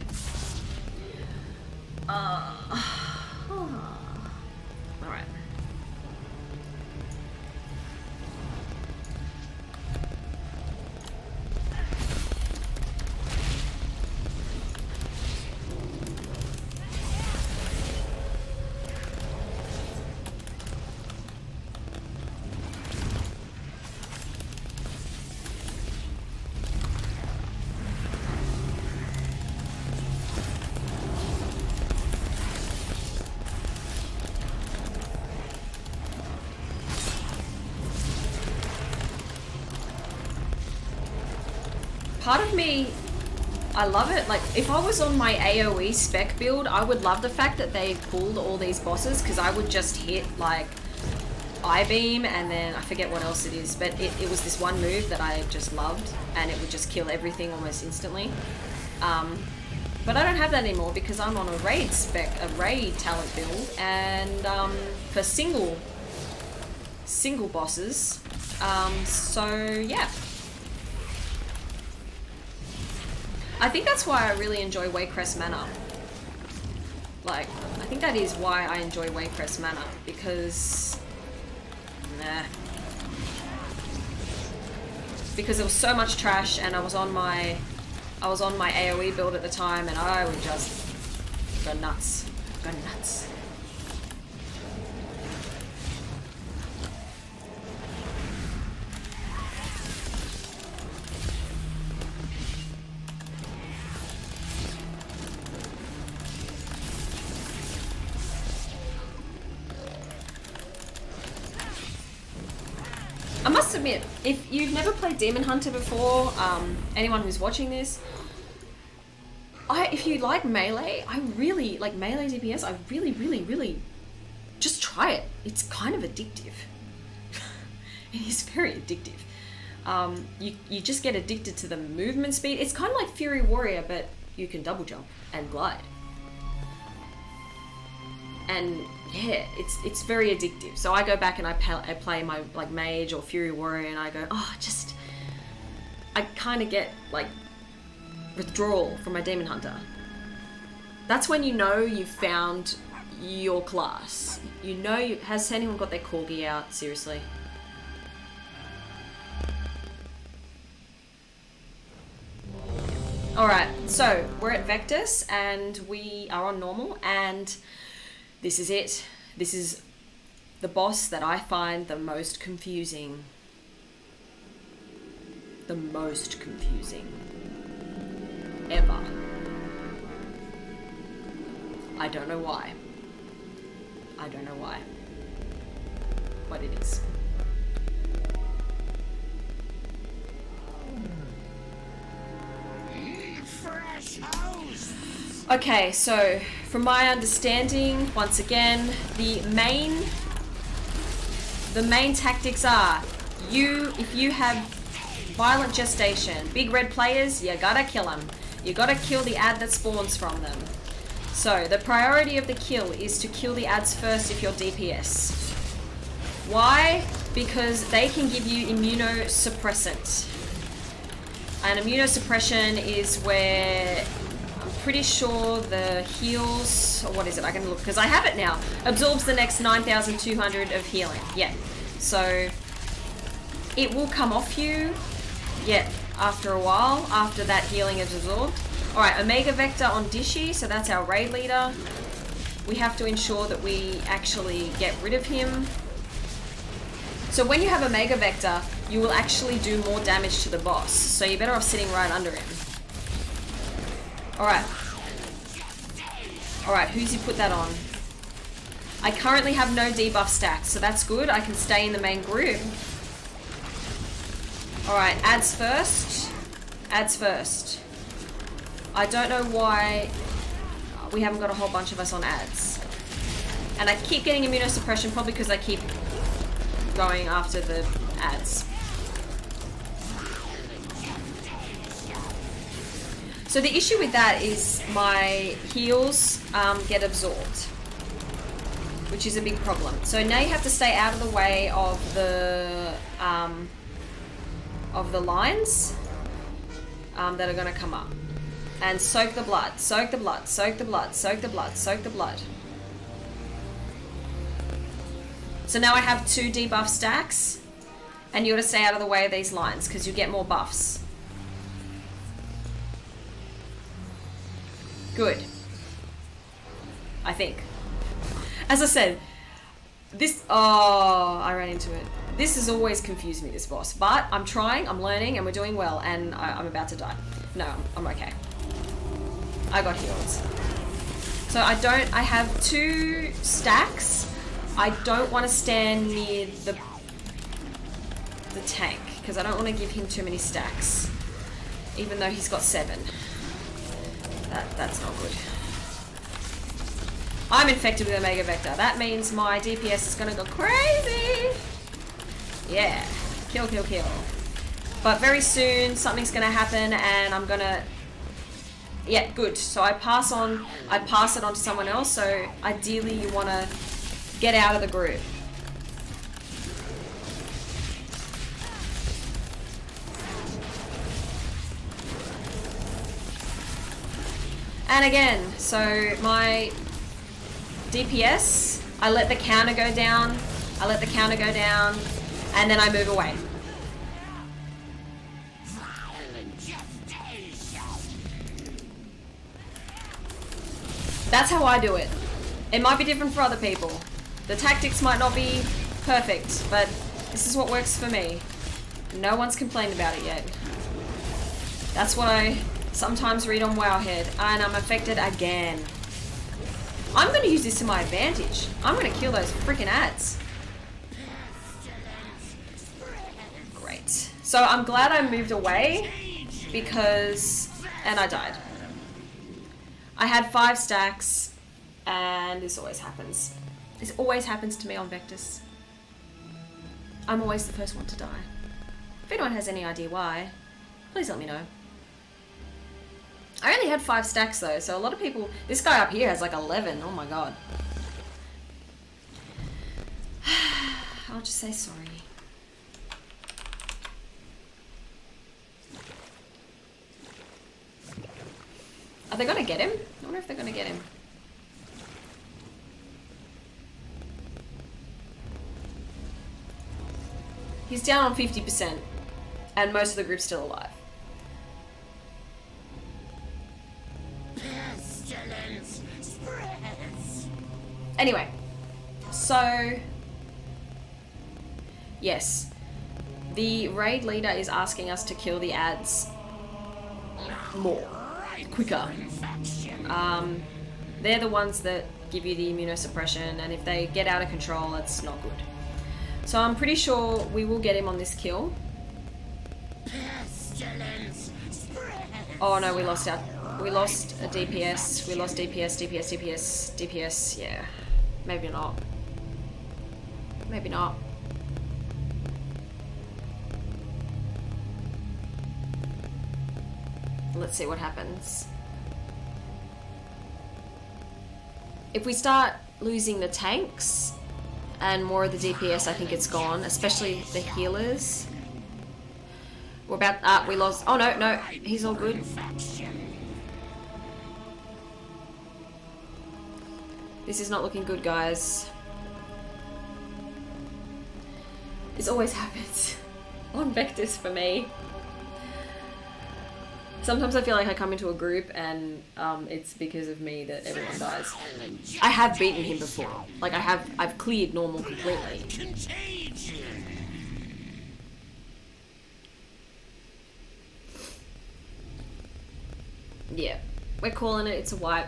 Alright. Part of me, I love it. Like, if I was on my AoE spec build, I would love the fact that they pulled all these bosses, because I would just hit, like, I-beam, and then I forget what else it is, but it was this one move that I just loved, and it would just kill everything almost instantly. But I don't have that anymore, because I'm on a raid spec, a raid talent build, and for single bosses. So, yeah. I think that's why I really enjoy Waycrest Manor. Like, I think that is why I enjoy Waycrest Manor, because... Nah. Because there was so much trash and I was on my AoE build at the time and I would just go nuts. Go nuts. I must admit, if you've never played Demon Hunter before, anyone who's watching this, if you like melee, I really like melee DPS. I really just try it. It's kind of addictive. It is very addictive. You just get addicted to the movement speed. It's kind of like Fury Warrior, but you can double jump and glide. And yeah, it's very addictive. So I go back and I play my like mage or Fury Warrior, and I go, oh, I kind of get like withdrawal from my Demon Hunter. That's when you know you've found your class. You know, has anyone got their corgi out? Seriously. Alright, so we're at Vectis and we are on normal, and this is it. This is the boss that I find the most confusing. The most confusing ever. I don't know why. I don't know why. But it is. Fresh house. Okay, so from my understanding, once again, the main tactics are if you have violent gestation, big red players, you gotta kill them. You gotta kill the ad that spawns from them. So the priority of the kill is to kill the ads first if you're DPS. Why? Because they can give you immunosuppressant. And immunosuppression is where I'm pretty sure the heals, or what is it? I can look because I have it now. Absorbs the next 9,200 of healing. Yeah. So it will come off you. Yeah. After a while, after that healing is absorbed. All right. Omega Vector on Dishy. So that's our raid leader. We have to ensure that we actually get rid of him. So when you have Omega Vector, you will actually do more damage to the boss. So you're better off sitting right under him. Alright. Alright, who's he put that on? I currently have no debuff stacks, so that's good. I can stay in the main group. Alright, ads first. Ads first. I don't know why we haven't got a whole bunch of us on ads. And I keep getting immunosuppression, probably because I keep going after the ads. So the issue with that is my heals get absorbed, which is a big problem. So now you have to stay out of the way of the lines that are going to come up, and soak the blood, soak the blood, soak the blood, soak the blood, soak the blood. So now I have 2 debuff stacks, and you got to stay out of the way of these lines because you get more buffs. Good. I think. As I said, this... Oh, I ran into it. This has always confused me, this boss. But I'm trying, I'm learning, and we're doing well, and I'm about to die. No, I'm okay. I got heals. So I have 2 stacks. I don't want to stand near the tank because I don't want to give him too many stacks, even though he's got 7. That's not good. I'm infected with Omega Vector. That means my DPS is gonna go crazy. Yeah, kill, kill, kill. But very soon something's gonna happen, and I'm gonna. Yeah, good. So I pass it on to someone else. So ideally, you want to get out of the group. And again, so my DPS, I let the counter go down, and then I move away. That's how I do it. It might be different for other people. The tactics might not be perfect, but this is what works for me. No one's complained about it yet. That's what I sometimes read on Wowhead, and I'm affected again. I'm going to use this to my advantage. I'm going to kill those freaking ads. Great. So I'm glad I moved away because... and I died. I had 5 stacks, and this always happens. This always happens to me on Vectis. I'm always the first one to die. If anyone has any idea why, please let me know. I only had 5 stacks though, so a lot of people... this guy up here has like 11, oh my god. I'll just say sorry. Are they gonna get him? I wonder if they're gonna get him. He's down on 50%, and most of the group's still alive. Anyway, so yes, the raid leader is asking us to kill the ads more, quicker. They're the ones that give you the immunosuppression, and if they get out of control, it's not good. So I'm pretty sure we will get him on this kill. Oh no, we lost a DPS. We lost DPS. Yeah, maybe not. Maybe not. Let's see what happens. If we start losing the tanks and more of the DPS, I think it's gone, especially the healers. We're about, we lost, oh no, he's all good. This is not looking good, guys. This always happens on Vectis for me. Sometimes I feel like I come into a group and it's because of me that everyone dies. I have beaten him before. Like I've cleared normal completely. Yeah, we're calling it, it's a wipe.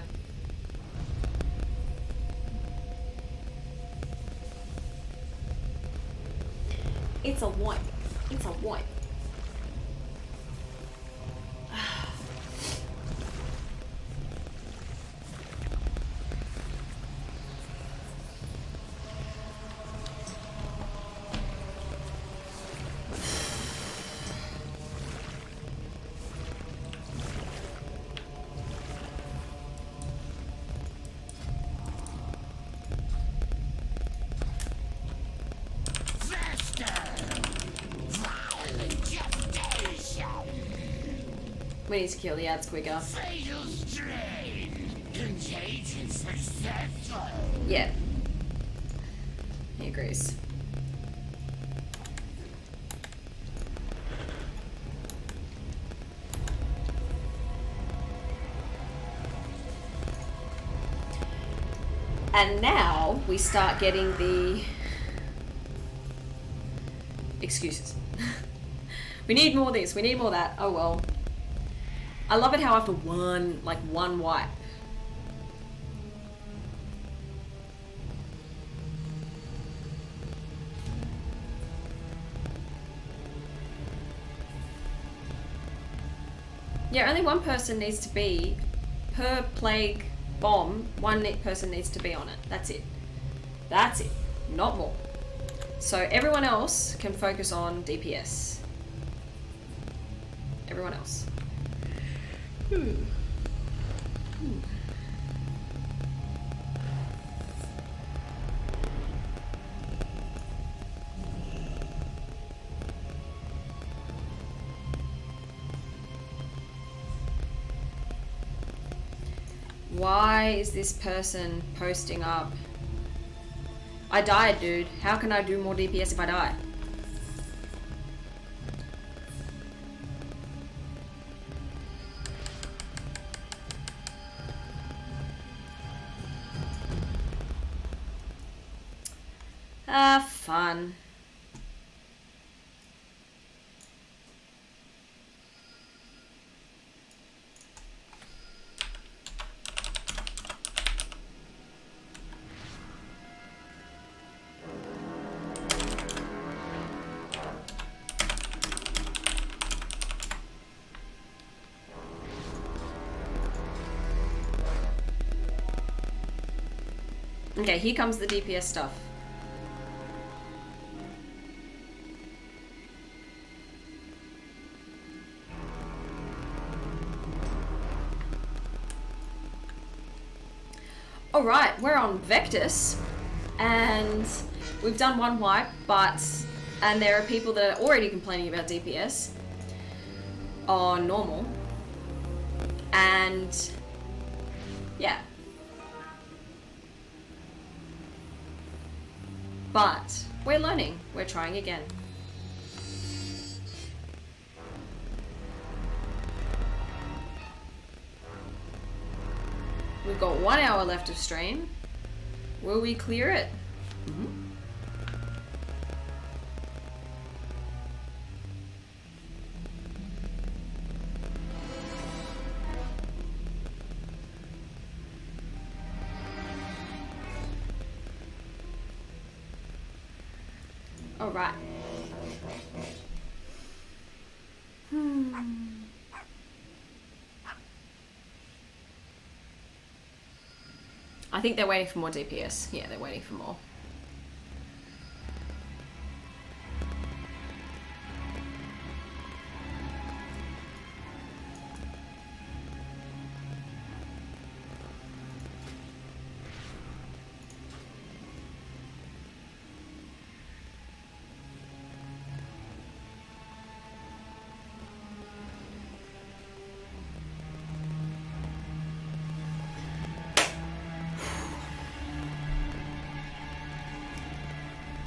It's a wipe. It's a wipe. We need to kill the ads quicker. Yeah. He agrees. And now we start getting the excuses. We need more of this, we need more of that. Oh well. I love it how after one wipe. Yeah, only one person needs to be, per plague bomb, one person needs to be on it. That's it. That's it. Not more. So everyone else can focus on DPS. Everyone else. Why is this person posting up? I died, dude. How can I do more DPS if I die? Ah, fun. Okay, here comes the DPS stuff. Alright, we're on Vectis, and we've done one wipe, and there are people that are already complaining about DPS on normal, and yeah. But we're learning, we're trying again. We've got 1 hour left of stream. Will we clear it? All right. I think they're waiting for more DPS. Yeah, they're waiting for more.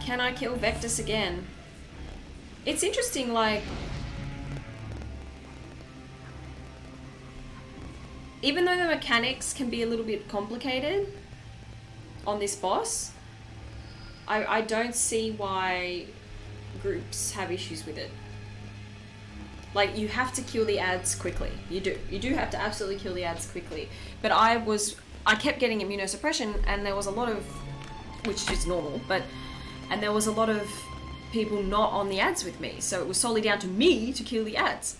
Can I kill Vectis again? It's interesting, like, even though the mechanics can be a little bit complicated on this boss, I don't see why groups have issues with it. Like, you have to kill the ads quickly. You do. You do have to absolutely kill the ads quickly. But I kept getting immunosuppression, and there was a lot of, which is normal, and there was a lot of people not on the ads with me, so it was solely down to me to kill the ads.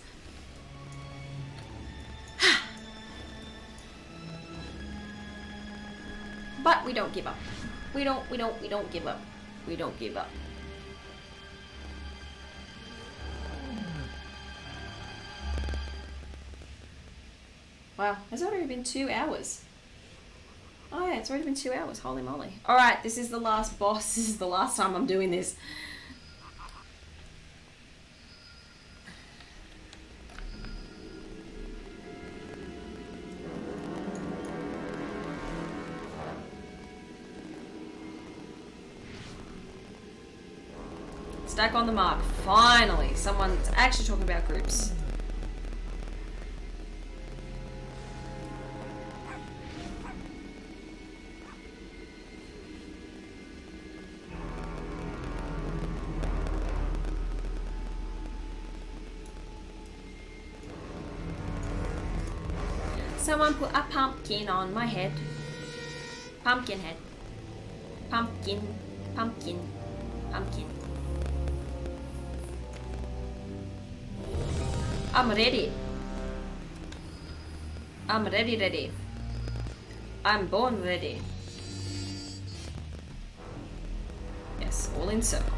But we don't give up. We don't give up. We don't give up. Wow, has it already been 2 hours? Oh yeah, it's already been 2 hours, holy moly. Alright, this is the last boss. This is the last time I'm doing this. Stack on the mark. Finally, someone's actually talking about groups. Someone put a pumpkin on my head. Pumpkin head. Pumpkin. Pumpkin. Pumpkin. I'm ready. I'm ready. I'm born ready. Yes, all in circle.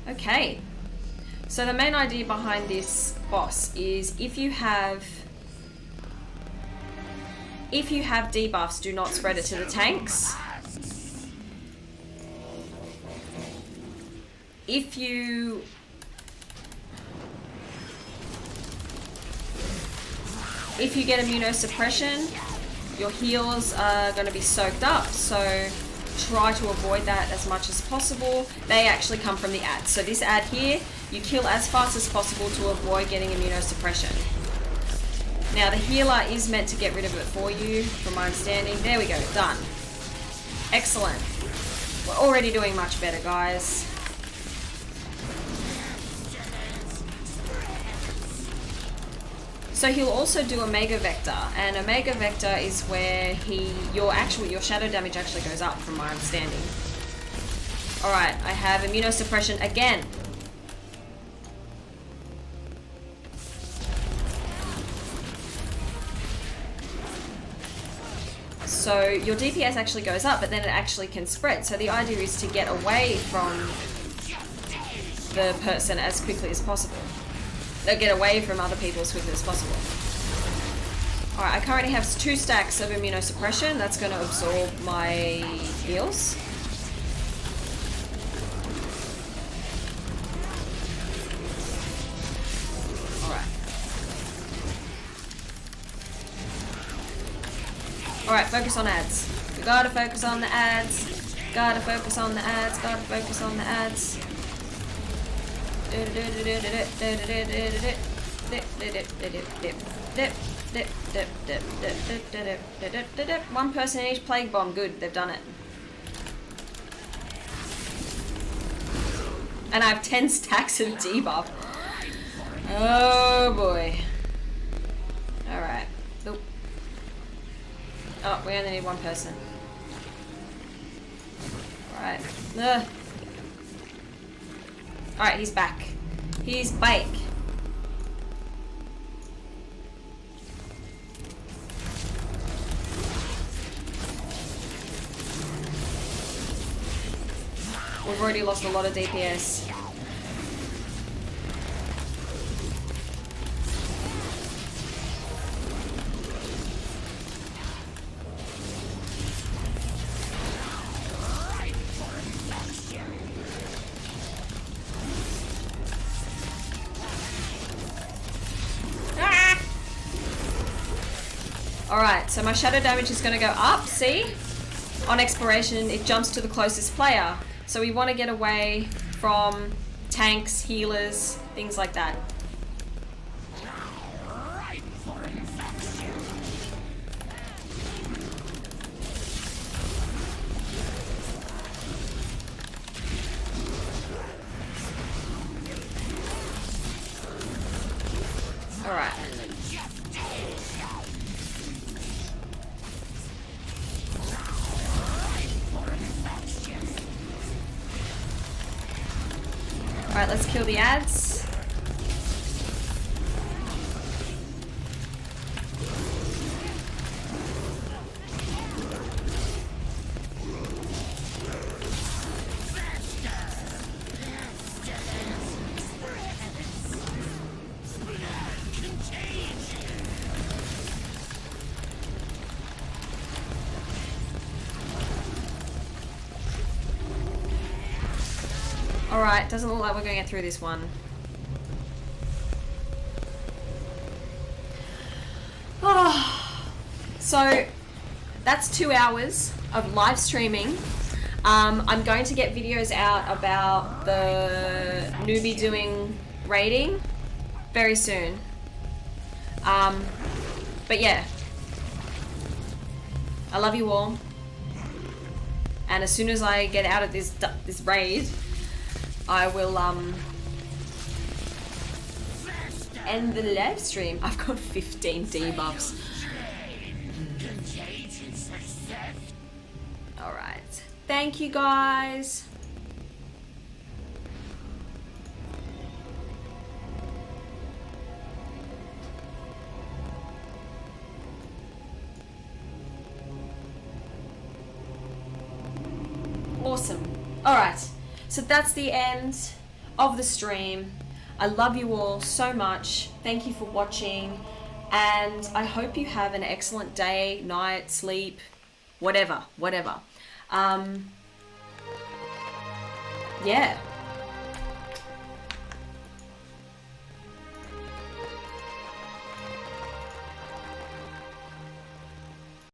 Okay, so the main idea behind this boss is if you have debuffs, do not spread it to the tanks. if you get immunosuppression, your heals are going to be soaked up, so try to avoid that as much as possible. They actually come from the ads. So this ad here, you kill as fast as possible to avoid getting immunosuppression. Now the healer is meant to get rid of it for you, from my understanding. There we go, done. Excellent. We're already doing much better, guys. So he'll also do Omega Vector, and Omega Vector is where your shadow damage actually goes up, from my understanding. Alright, I have immunosuppression again. So your DPS actually goes up, but then it actually can spread. So the idea is to get away from the person as quickly as possible. Get away from other people as quickly as possible. Alright, I currently have 2 stacks of immunosuppression. That's going to absorb my heals. Alright, focus on ads. We gotta focus on the ads. Gotta focus on the ads. Gotta focus on the ads. One person in each plague bomb. Good, they've done it. And I have 10 stacks of debuff. Oh boy. Alright. Nope. Oh, we only need one person. Alright. Alright, he's back. He's back. We've already lost a lot of DPS. Alright, so my shadow damage is going to go up, see? On exploration, it jumps to the closest player. So we want to get away from tanks, healers, things like that. Alright. Alright, let's kill the ads. Alright, doesn't look like we're going to get through this one. Oh, so that's 2 hours of live streaming. I'm going to get videos out about the newbie doing raiding very soon. But yeah, I love you all. And as soon as I get out of this raid, I will end the live stream. I've got 15 debuffs. Alright. Thank you guys. Awesome. Alright. So that's the end of the stream. I love you all so much. Thank you for watching. And I hope you have an excellent day, night, sleep, whatever. Yeah.